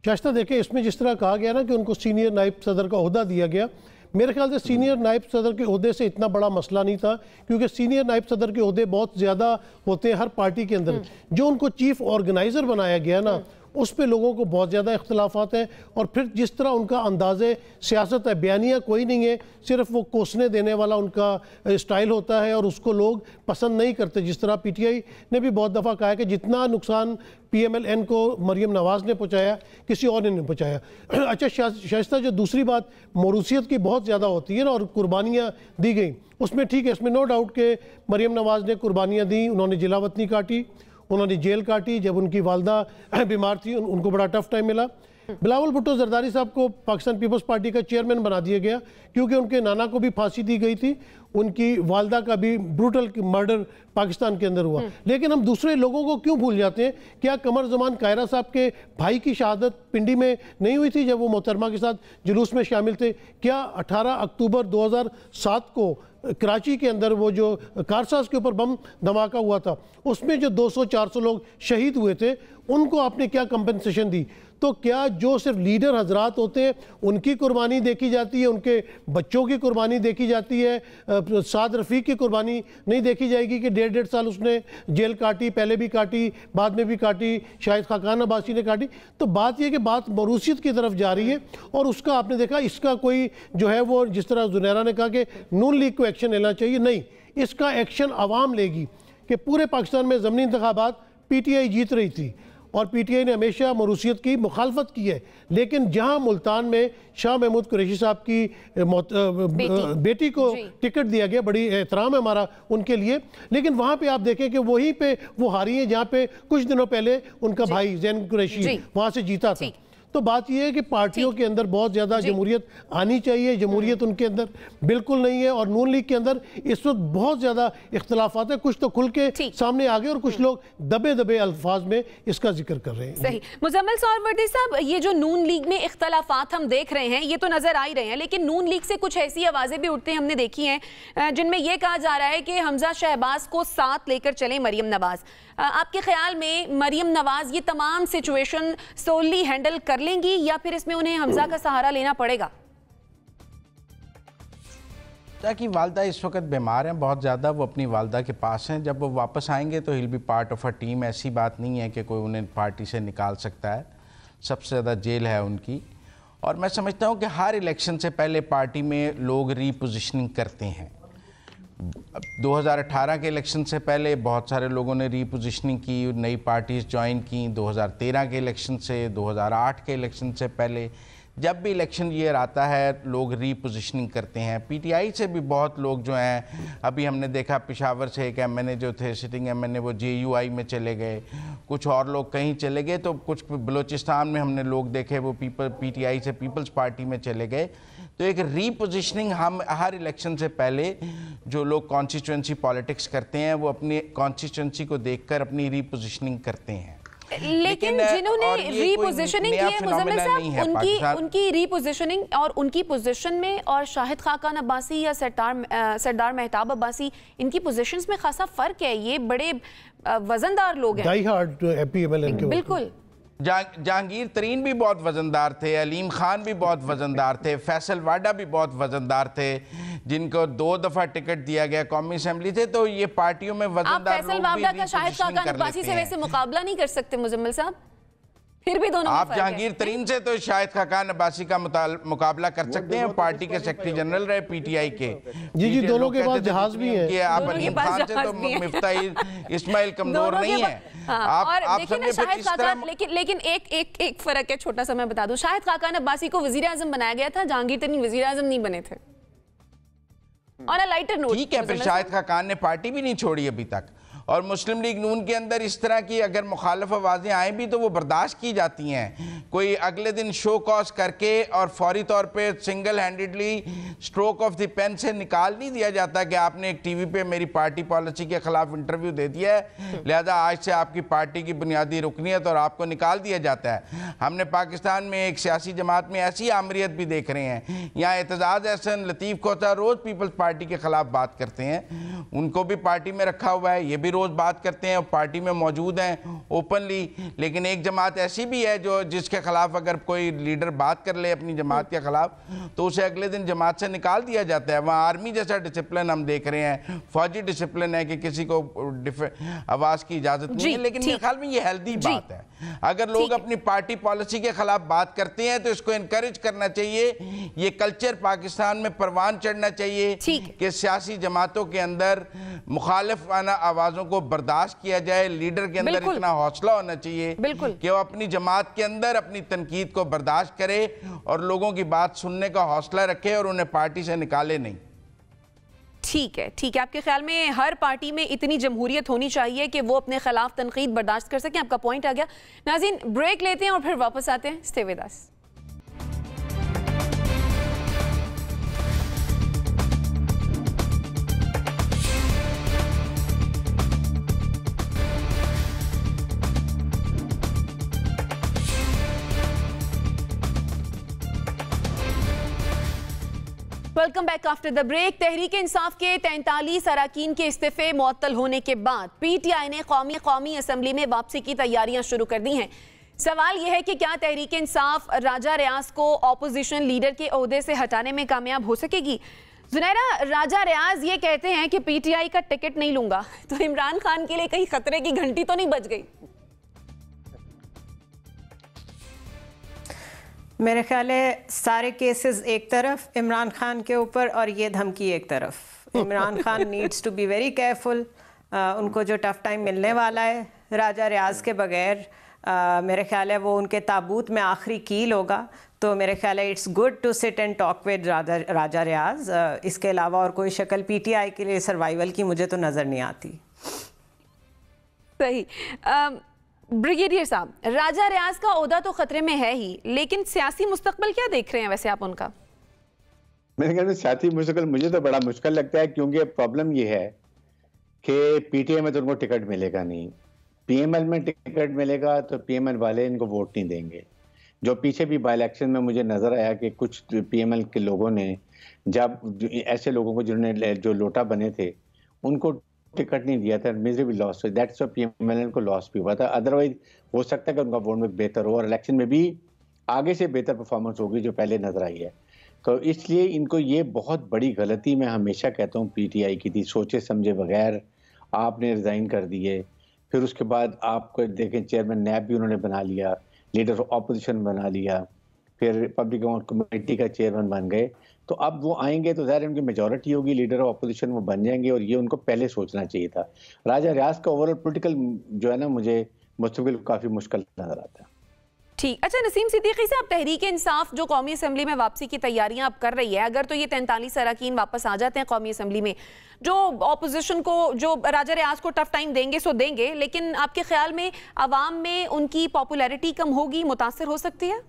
शाइस्ता, देखिए इसमें जिस तरह कहा गया ना कि उनको सीनियर नायब सदर का ओहदा दिया गया, मेरे ख्याल से सीनियर नायब सदर के ओहदे से इतना बड़ा मसला नहीं था, क्योंकि सीनियर नायब सदर के ओहदे बहुत ज़्यादा होते हैं हर पार्टी के अंदर। जो उनको चीफ ऑर्गेनाइज़र बनाया गया ना, उस पर लोगों को बहुत ज़्यादा इख्तलाफात हैं। और फिर जिस तरह उनका अंदाज़े सियासत है, बयानिया कोई नहीं है, सिर्फ वो कोसने देने वाला उनका स्टाइल होता है और उसको लोग पसंद नहीं करते। जिस तरह PTI ने भी बहुत दफ़ा कहा है कि जितना नुकसान PMLN को मरीम नवाज़ ने पहुँचाया किसी और ने नहीं पहुँचाया। अच्छा शाइस्ता, जो दूसरी बात मौरूसियत की बहुत ज़्यादा होती है ना, और कुर्बानियाँ दी गई, उसमें ठीक है, इसमें नो डाउट कि मरीम नवाज़ ने कुर्बानियाँ दी, उन्होंने जिलावतनी काटी, उन्होंने जेल काटी। जब उनकी वालदा बीमार थी उनको बड़ा टफ टाइम मिला। बिलावल भुट्टो जरदारी साहब को पाकिस्तान पीपल्स पार्टी का चेयरमैन बना दिया गया क्योंकि उनके नाना को भी फांसी दी गई थी, उनकी वालदा का भी ब्रूटल मर्डर पाकिस्तान के अंदर हुआ। लेकिन हम दूसरे लोगों को क्यों भूल जाते हैं? क्या कमर जमान कायरा साहब के भाई की शहादत पिंडी में नहीं हुई थी जब वो मोहतरमा के साथ जुलूस में शामिल थे? क्या 18 अक्टूबर 2007 को कराची के अंदर वो जो कारसाज के ऊपर बम धमाका हुआ था, उसमें जो 200-400 लोग शहीद हुए थे, उनको आपने क्या कंपनसेशन दी? तो क्या जो सिर्फ लीडर हजरात होते हैं उनकी कुर्बानी देखी जाती है, उनके बच्चों की कुर्बानी देखी जाती है? साद रफ़ीक की कुर्बानी नहीं देखी जाएगी कि 1.5 साल उसने जेल काटी, पहले भी काटी, बाद में भी काटी, शायद खाकान अब्बासी ने काटी। तो बात यह कि बात मरूसियत की तरफ जा रही है और उसका आपने देखा इसका कोई जो है वो, जिस तरह जुनैरा ने कहा कि नून लीग को एक्शन लेना चाहिए, नहीं, इसका एक्शन आवाम लेगी। कि पूरे पाकिस्तान में ज़मनी इंतखाबात PTI जीत रही थी और PTI ने हमेशा मरूसियत की मुखालफत की है, लेकिन जहां मुल्तान में शाह महमूद कुरैशी साहब की बेटी को टिकट दिया गया, बड़ी एहतराम है हमारा उनके लिए, लेकिन वहां पे आप देखें कि वहीं पे वो हारी है जहां पे कुछ दिनों पहले उनका भाई जैन कुरैशी वहां से जीता था। तो बात यह है कि पार्टियों के अंदर बहुत ज़्यादा जमहूरियत आनी चाहिए, जमहूरियत उनके अंदर बिल्कुल नहीं है। और नून लीग के अंदर इस वक्त बहुत ज़्यादा इख्तलाफात है, कुछ तो खुल के सामने आ गए और कुछ लोग दबे दबे अल्फाज में इसका जिक्र कर रहे हैं। सही। मुजम्मिल सहरवर्दी साहब, ये जो नून लीग में इख्तलाफात हम देख रहे हैं ये तो नजर आ ही रहे हैं, लेकिन नून लीग से कुछ ऐसी आवाज़ें भी उठती हमने देखी हैं जिनमें यह कहा जा रहा है कि हमजा शहबाज को साथ लेकर चले मरीम नवाज। आपके ख्याल में मरीम नवाज ये तमाम सिचुएशन सोली हैंडल कर लेंगी या फिर इसमें उन्हें हमजा का सहारा लेना पड़ेगा? ताकि वालदा इस वक्त बीमार हैं बहुत ज़्यादा, वो अपनी वालदा के पास हैं। जब वो वापस आएंगे तो हिल B part of a team. ऐसी बात नहीं है कि कोई उन्हें पार्टी से निकाल सकता है, सबसे ज़्यादा जेल है उनकी। और मैं समझता हूँ कि हर इलेक्शन से पहले पार्टी में लोग रीपोजिशनिंग करते हैं। 2018 के इलेक्शन से पहले बहुत सारे लोगों ने रीपोजिशनिंग की, नई पार्टीज ज्वाइन की। 2013 के इलेक्शन से, 2008 के इलेक्शन से पहले, जब भी इलेक्शन ईयर आता है लोग रीपोजिशनिंग करते हैं। PTI से भी बहुत लोग जो हैं, अभी हमने देखा पिशावर से एक MNA जो थे, सिटिंग MNA, वो JUI में चले गए, कुछ और लोग कहीं चले गए, तो कुछ बलूचिस्तान में हमने लोग देखे वो PTI से पीपल्स पार्टी में चले गए। तो एक रीपोजिशनिंग हम हर इलेक्शन से पहले जो लोग कॉन्स्टिट्यूंसी पॉलिटिक्स करते हैं वो अपनी कॉन्स्टिट्यूंसी को देखकर अपनी रीपोजिशनिंग करते हैं। लेकिन जिन्होंने रीपोजिशनिंग की है मुजम्मिल साहब, उनकी रीपोजिशनिंग और उनकी पोजीशन में और शाहिद खाकान अब्बासी या सरदार मेहताब अब्बासी, इनकी पोजीशंस में खासा फर्क है। ये बड़े वजनदार लोग हैं। बिल्कुल। जहांगीर तरीन भी बहुत वजनदार थे, अलीम खान भी बहुत वजनदार थे, फैसल वाडा भी बहुत वजनदार थे, जिनको 2 दफा टिकट दिया गया कौमी असेंबली थे। तो ये पार्टियों में वजनदार लोग भी शाहिद खाकान अब्बासी से वैसे मुकाबला नहीं कर सकते मुजम्मिल साहब, फिर भी दोनों आप जहांगीर तरीन से तो शाहिद खाकान अब्बासी का मुकाबला कर सकते हैं, पार्टी के सेक्रेटरी जनरल रहे PTI के। जी दोनों के पास जहाज भी है। आप अलीम खान से तो मिफ्ताह इस्माइल कमजोर नहीं है। और देखिए ना शाहिद खाकान, लेकिन एक फर्क है, छोटा सा मैं बता दूं। शाहिद खाकान अब्बासी को वजीर आजम बनाया गया था, जहांगीर तरीन वजीर आजम नहीं बने थे। ऑन अ लाइटर नोट, ठीक है, फिर शाहिद खाकान ने पार्टी भी नहीं छोड़ी अभी तक। और मुस्लिम लीग नून के अंदर इस तरह की अगर मुखालिफ आवाज़ें आए भी तो वो बर्दाश्त की जाती हैं। कोई अगले दिन शो कॉज करके और फौरी तौर पे single handedly stroke of the pen से निकाल नहीं दिया जाता कि आपने एक TV पे मेरी पार्टी पॉलिसी के खिलाफ इंटरव्यू दे दिया है, लिहाजा आज से आपकी पार्टी की बुनियादी रुकनीत और आपको निकाल दिया जाता है। हमने पाकिस्तान में एक सियासी जमात में ऐसी आमरीत भी देख रहे हैं। यहाँ एतजाज़ अहसन, लतीफ़ खोता रोज़ पीपल्स पार्टी के खिलाफ बात करते हैं, उनको भी पार्टी में रखा हुआ है, ये भी रोज बात करते हैं और पार्टी में मौजूद हैं ओपनली। लेकिन एक जमात ऐसी भी है जो जिसके खिलाफ अगर कोई लीडर बात कर ले अपनी जमात के खिलाफ तो उसे अगले दिन जमात से निकाल दिया जाता है। वहाँ आर्मी जैसा डिसिप्लिन हम देख रहे हैं, फौजी डिसिप्लिन है कि किसी को आवाज की इजाजत नहीं है। लेकिन मेरे ख्याल में ये हेल्दी बात है। अगर लोग अपनी पार्टी पॉलिसी के खिलाफ बात करते हैं तो इसको इनकरेज करना चाहिए। ये कल्चर पाकिस्तान में परवान चढ़ना चाहिए कि सियासी जमातों के अंदर मुखालिफाना आवाज़ों को बर्दाश्त किया जाए। लीडर के अंदर इतना हौसला होना चाहिए कि वो अपनी जमात के अंदर अपनी तनकीद को बर्दाश्त करे और लोगों की बात सुनने का हौसला रखे और उन्हें पार्टी से निकाले नहीं। ठीक है, ठीक है। आपके ख्याल में हर पार्टी में इतनी जमहूरियत होनी चाहिए कि वो अपने खिलाफ तनकीद बर्दाश्त कर सकें। आपका पॉइंट आ गया। नाज़रीन, ब्रेक लेते हैं और फिर वापस आते हैं। Stay with us. Welcome back after the break. Tehreek Insaf के 43 अरकान के इस्तीफे मुअत्तल होने के बाद पीटीआई ने कौमी असम्बली में वापसी की तैयारियां शुरू कर दी हैं। सवाल यह है कि क्या तहरीक इंसाफ राजा रियाज को ऑपोजिशन लीडर के ओहदे से हटाने में कामयाब हो सकेगी? जुनैरा, राजा रियाज ये कहते हैं कि पीटीआई का टिकट नहीं लूंगा, तो इमरान खान के लिए कहीं खतरे की घंटी तो नहीं बज गई? मेरे ख्याल है सारे केसेस एक तरफ इमरान खान के ऊपर और ये धमकी एक तरफ। Imran Khan needs to be very careful. उनको जो टफ टाइम मिलने वाला है राजा रियाज के बगैर, मेरे ख्याल है वो उनके ताबूत में आखिरी कील होगा। तो मेरे ख्याल है it's good to sit and talk with Raja Riaz. इसके अलावा और कोई शक्ल पीटीआई के लिए सर्वाइवल की मुझे तो नज़र नहीं आती। सही। ब्रिगेडियर साहब, राजा रियाज का ओहदा तो खतरे में है ही, लेकिन सियासी मुस्तकबिल क्या देख रहे हैं वैसे आप उनका? मेरे ख्याल में सियासी मुस्तकबिल मुझे तो बड़ा मुश्किल लगता है, क्योंकि प्रॉब्लम ये है कि पीटीआई में तो उनको टिकट मिलेगा नहीं, पीएमएल में टिकट मिलेगा तो पीएमएल वाले इनको वोट नहीं देंगे। जो पीछे भी बाई इलेक्शन में मुझे नजर आया कि कुछ पीएमएल के लोगों ने, जब ऐसे लोगों को जिन्होंने जो लोटा बने थे उनको टिकट नहीं दिया था, miserable loss, that's why PML को लॉस भी हुआ था। अदरवाइज हो सकता है कि उनका वोट में बेहतर हो और इलेक्शन में भी आगे से बेहतर परफॉर्मेंस होगी जो पहले नजर आई है। तो इसलिए इनको ये बहुत बड़ी गलती मैं हमेशा कहता हूँ पीटीआई की थी, सोचे समझे बगैर आपने रिजाइन कर दिए। फिर उसके बाद आपको देखें चेयरमैन नैब भी उन्होंने बना लिया, लीडर ऑफ ऑपोजिशन बना लिया, फिर पब्लिक अकाउंट कमेटी का चेयरमैन बन गए। तो अब वो आएंगे तो ज़ाहिर उनकी मेजॉरिटी होगी, लीडर ऑफ ऑपोजिशन वो बन जाएंगे, और ये उनको पहले सोचना चाहिए था। राजा रियाज का ओवरऑल पॉलिटिकल जो है ना, मुझे मुस्तकबिल काफ़ी मुश्किल नजर आता है। ठीक। अच्छा नसीम सिद्दीकी साहब, तहरीक इंसाफ जो कौमी असम्बली में वापसी की तैयारियां अब कर रही है, अगर तो ये 43 अरकान वापस आ जाते हैं कौमी असम्बली में, जो ऑपोजिशन को, जो राजा रियाज को टफ टाइम देंगे सो देंगे, लेकिन आपके ख्याल में अवाम में उनकी पॉपुलैरिटी कम होगी, मुतासर हो सकती है?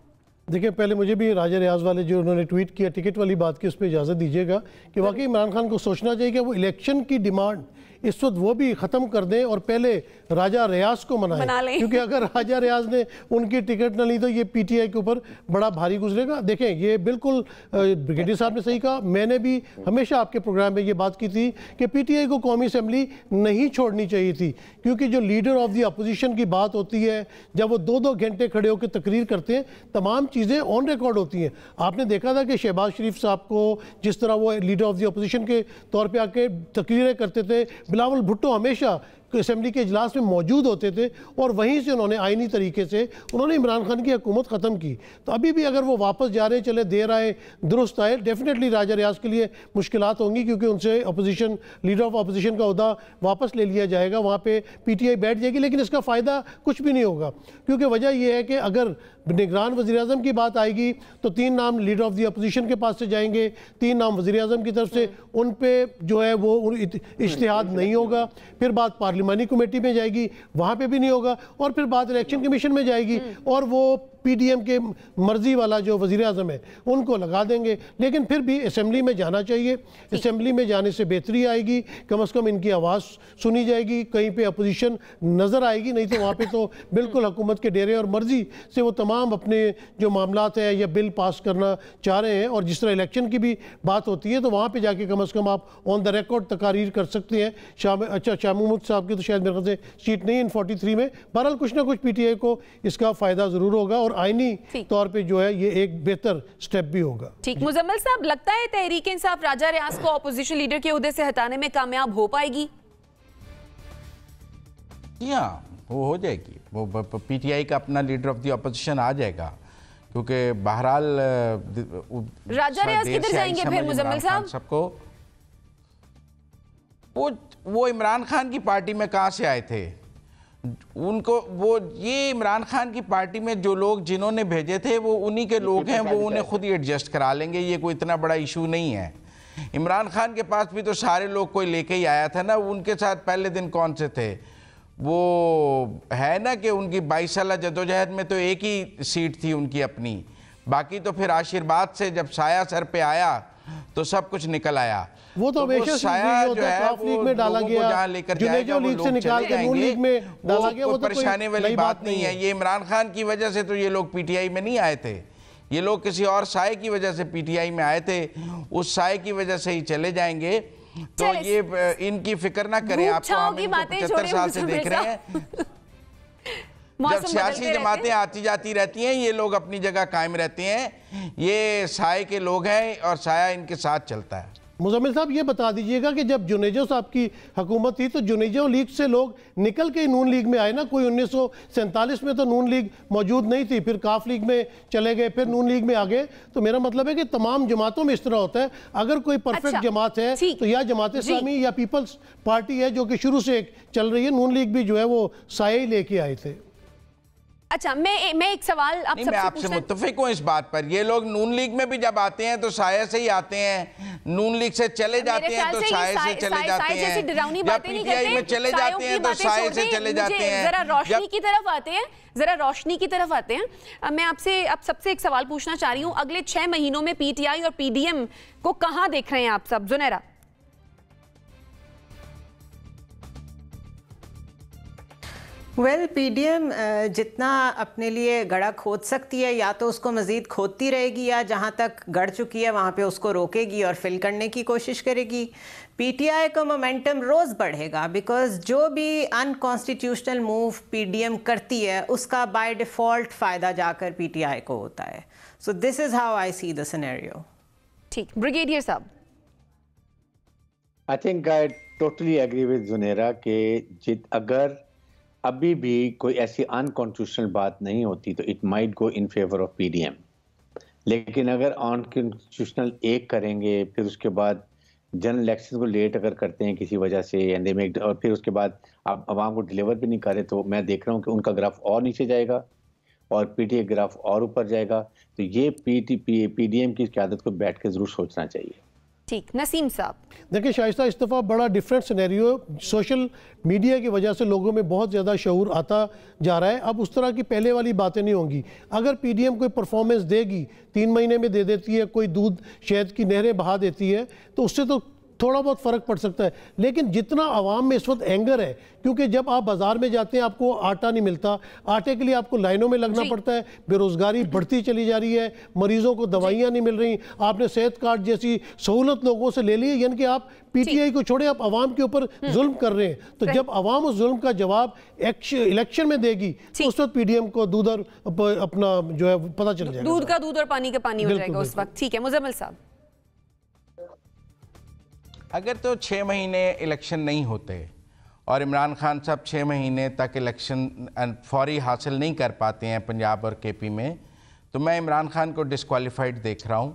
देखिए, पहले मुझे भी राजा रियाज वाले जो उन्होंने ट्वीट किया टिकट वाली बात की, उस पर इजाज़त दीजिएगा कि वाकई इमरान खान को सोचना चाहिए कि वो इलेक्शन की डिमांड इस वक्त वो भी ख़त्म कर दें और पहले राजा रियाज को मनाएं, क्योंकि अगर राजा रियाज ने उनकी टिकट न ली तो ये पीटीआई के ऊपर बड़ा भारी गुजरेगा। देखें, ये बिल्कुल ब्रिगेडियर साहब ने सही कहा। मैंने भी हमेशा आपके प्रोग्राम में ये बात की थी कि पीटीआई को कौमी असम्बली नहीं छोड़नी चाहिए थी, क्योंकि जो लीडर ऑफ द अपोजिशन की बात होती है, जब वो 2-2 घंटे खड़े होकर तकरीर करते हैं, तमाम चीज़ें ऑन रिकॉर्ड होती हैं। आपने देखा था कि शहबाज शरीफ साहब को जिस तरह वो लीडर ऑफ द अपोजिशन के तौर पर आके तकरीरें करते थे, बिलावल भुट्टो हमेशा असेंबली के इजलास में मौजूद होते थे और वहीं से उन्होंने आईनी तरीके से उन्होंने इमरान खान की हुकूमत ख़त्म की। तो अभी भी अगर वो वापस जा रहे हैं, चले देर आए दुरुस्त आए, डेफिनेटली राजा रियाज के लिए मुश्किलात होंगी, क्योंकि उनसे अपोजिशन, लीडर ऑफ अपोजिशन का ओहदा वापस ले लिया जाएगा, वहाँ पे पीटीआई बैठ जाएगी। लेकिन इसका फ़ायदा कुछ भी नहीं होगा, क्योंकि वजह यह है कि अगर निगरान वज़ीर-ए-आज़म की बात आएगी तो 3 नाम लीडर ऑफ द अपोजिशन के पास से जाएंगे, 3 नाम वज़ीर-ए-आज़म की तरफ से, उन पे जो है वो इज्तिहाद नहीं होगा। फिर बात पार्लिमानी कमेटी में जाएगी, वहाँ पे भी नहीं होगा, और फिर बात इलेक्शन कमीशन में जाएगी और वो पीडीएम के मर्जी वाला जो वज़ीर-ए-आज़म है उनको लगा देंगे। लेकिन फिर भी असेंबली में जाना चाहिए, असेंबली में जाने से बेहतरी आएगी, कम से कम इनकी आवाज़ सुनी जाएगी, कहीं पे अपोजिशन नज़र आएगी। नहीं तो वहाँ पे तो बिल्कुल हुकूमत के डेरे और मर्जी से वो तमाम अपने जो मामलात है या बिल पास करना चाह रहे हैं। और जिस तरह इलेक्शन की भी बात होती है तो वहाँ पर जाके कम से कम आप ऑन द रिकॉर्ड तकारीर कर सकते हैं। शाह महमूद साहब की तो शायद मेरे ख्याल से सीट नहीं इन 43 में। बहरहाल कुछ ना कुछ पीटीआई को इसका फ़ायदा ज़रूर होगा और आईनी तौर पे जो है ये एक बेहतर स्टेप भी होगा। ठीक। मुजम्मिल साहब, लगता है तहरीक इंसाफ राजा रियाज को अपोजिशन लीडर के ओहदे से हटाने में कामयाब हो पाएगी? हाँ, वो हो जाएगी, वो पीटीआई का अपना लीडर ऑफ द ऑपोजिशन आ जाएगा, क्योंकि बहरहाल राजा रियाज किधर जाएंगे फिर मुजम्मिल साहब? सबको वो इमरान खान की पार्टी में कहाँ से आए थे? उनको वो ये इमरान खान की पार्टी में जो लोग जिन्होंने भेजे थे वो उन्हीं के लोग हैं, वो उन्हें खुद ही एडजस्ट करा लेंगे, ये कोई इतना बड़ा इशू नहीं है। इमरान खान के पास भी तो सारे लोग कोई लेके ही आया था ना, उनके साथ पहले दिन कौन से थे? वो है ना कि उनकी 22 साल जदोजहद में तो एक ही सीट थी उनकी अपनी, बाकी तो फिर आशीर्वाद से जब साया सर पे आया तो सब कुछ निकल आया। वो तो हमेशा साया जो है काफ लीग में डाला गया, जहाँ लेकर जाएगा लीग से निकाल के नून लीग में डाला गया, वो तो परेशानी वाली बात नहीं है। ये इमरान खान की वजह से तो ये लोग पीटीआई में नहीं आए थे, ये लोग किसी और साए की वजह से पीटीआई में आए थे, उस साए की वजह से ही चले जाएंगे। तो ये इनकी फिक्र ना करें, आपको हम 75 साल से देख रहे हैं। जब सियासी जमातें आती जाती रहती हैं, ये लोग अपनी जगह कायम रहते हैं, ये साए के लोग हैं और साया इनके साथ चलता है। मुजम्मिल साहब ये बता दीजिएगा कि जब जुनेजो साहब की हुकूमत थी तो जुनेजो लीग से लोग निकल के नून लीग में आए ना, कोई 1947 में तो नून लीग मौजूद नहीं थी, फिर काफ लीग में चले गए, फिर नून लीग में आ गए। तो मेरा मतलब है कि तमाम जमातों में इस तरह होता है, अगर कोई परफेक्ट जमात है तो या जमात इस्लामी या पीपल्स पार्टी है जो कि शुरू से एक चल रही है। नून लीग भी जो है वो साए ही लेके आए थे। अच्छा, मैं एक सवाल आप सबसे मैं आपसे मुत्तफिक हूँ इस बात पर। ये लोग नून लीग में भी जब आते हैं तो साये से ही आते हैं, नून लीग से चले जाते हैं तो साये से चले जाते हैं, जब पीटीआई में चले जाते हैं तो साये से चले जाते हैं। जरा रोशनी की तरफ आते हैं, जरा रोशनी की तरफ आते हैं। मैं आपसे अब सबसे एक सवाल पूछना चाह रही हूँ, अगले 6 महीनों में पीटीआई और पीडीएम को कहाँ देख रहे हैं आप सब? जुनेरा। पीडीएम जितना अपने लिए गड़ा खोद सकती है, या तो उसको मज़ीद खोदती रहेगी या जहाँ तक गड़ चुकी है वहाँ पे उसको रोकेगी और फिल करने की कोशिश करेगी। पीटीआई का मोमेंटम रोज़ बढ़ेगा, बिकॉज जो भी अनकॉन्स्टिट्यूशनल मूव पीडीएम करती है उसका बाय डिफ़ॉल्ट फ़ायदा जाकर पीटीआई को होता है। So this is how I see the scenario. ठीक, ब्रिगेडियर साहब। I think I totally agree with Zunaira कि अगर अभी भी कोई ऐसी अनकॉन्स्टिट्यूशनल बात नहीं होती तो it might go in favour of PDM, लेकिन अगर अनकॉन्स्टिट्यूशनल एक करेंगे फिर उसके बाद जनरल इलेक्शन को लेट अगर करते हैं किसी वजह से एंडेमिक और फिर उसके बाद आप आवाम को डिलीवर भी नहीं कर रहे, तो मैं देख रहा हूँ कि उनका ग्राफ और नीचे जाएगा और पीटीआई ग्राफ और ऊपर जाएगा। तो ये पीडीएम की क़यादत को बैठ के जरूर सोचना चाहिए। ठीक, नसीम साहब। देखिए शाइस्ता, इस दफ़ा बड़ा डिफरेंट सिनेरियो, सोशल मीडिया की वजह से लोगों में बहुत ज़्यादा शऊर आता जा रहा है। अब उस तरह की पहले वाली बातें नहीं होंगी। अगर पीडीएम कोई परफॉर्मेंस देगी, 3 महीने में दे देती है, कोई दूध शहद की नहरें बहा देती है, तो उससे तो थोड़ा बहुत फ़र्क पड़ सकता है। लेकिन जितना आवाम में इस वक्त एंगर है, क्योंकि जब आप बाज़ार में जाते हैं आपको आटा नहीं मिलता, आटे के लिए आपको लाइनों में लगना पड़ता है, बेरोज़गारी बढ़ती चली जा रही है, मरीज़ों को दवाइयाँ नहीं मिल रही, आपने सेहत कार्ड जैसी सहूलत लोगों से ले ली है, यानी कि आप पीटीआई को छोड़े आप आवाम के ऊपर जुल्म कर रहे हैं। तो जब आवाम उस जुल्म का जवाब इलेक्शन में देगी तो उस वक्त पीडीएम को दूध और अपना जो है पता चल जाएगा, दूध का दूध और पानी का पानी हो जाएगा उस वक्त। ठीक है, मुजम्मिल साहब। अगर तो 6 महीने इलेक्शन नहीं होते और इमरान खान साहब 6 महीने तक इलेक्शन फौरी हासिल नहीं कर पाते हैं पंजाब और केपी में, तो मैं इमरान खान को डिस्क्वालीफाइड देख रहा हूँ।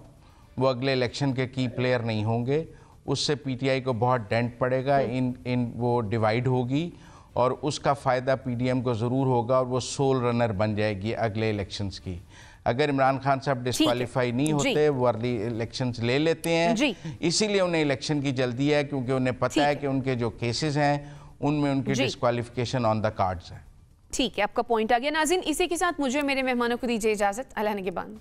वो अगले इलेक्शन के की प्लेयर नहीं होंगे, उससे पीटीआई को बहुत डेंट पड़ेगा, इन वो डिवाइड होगी और उसका फ़ायदा पीडीएम को ज़रूर होगा और वो सोल रनर बन जाएगी अगले इलेक्शंस की। अगर इमरान खान साहब डिस्क्वालीफाई नहीं होते, वो अर्ली इलेक्शंस ले लेते हैं, इसीलिए उन्हें इलेक्शन की जल्दी है क्योंकि उन्हें पता है कि उनके जो केसेस हैं उनमें उनकी डिस्क्वालिफिकेशन ऑन द कार्ड्स है। ठीक है, आपका पॉइंट आ गया। नाज़रीन, इसी के साथ मुझे मेरे मेहमानों को दीजिए इजाज़त। अल्लाह ने के बाद।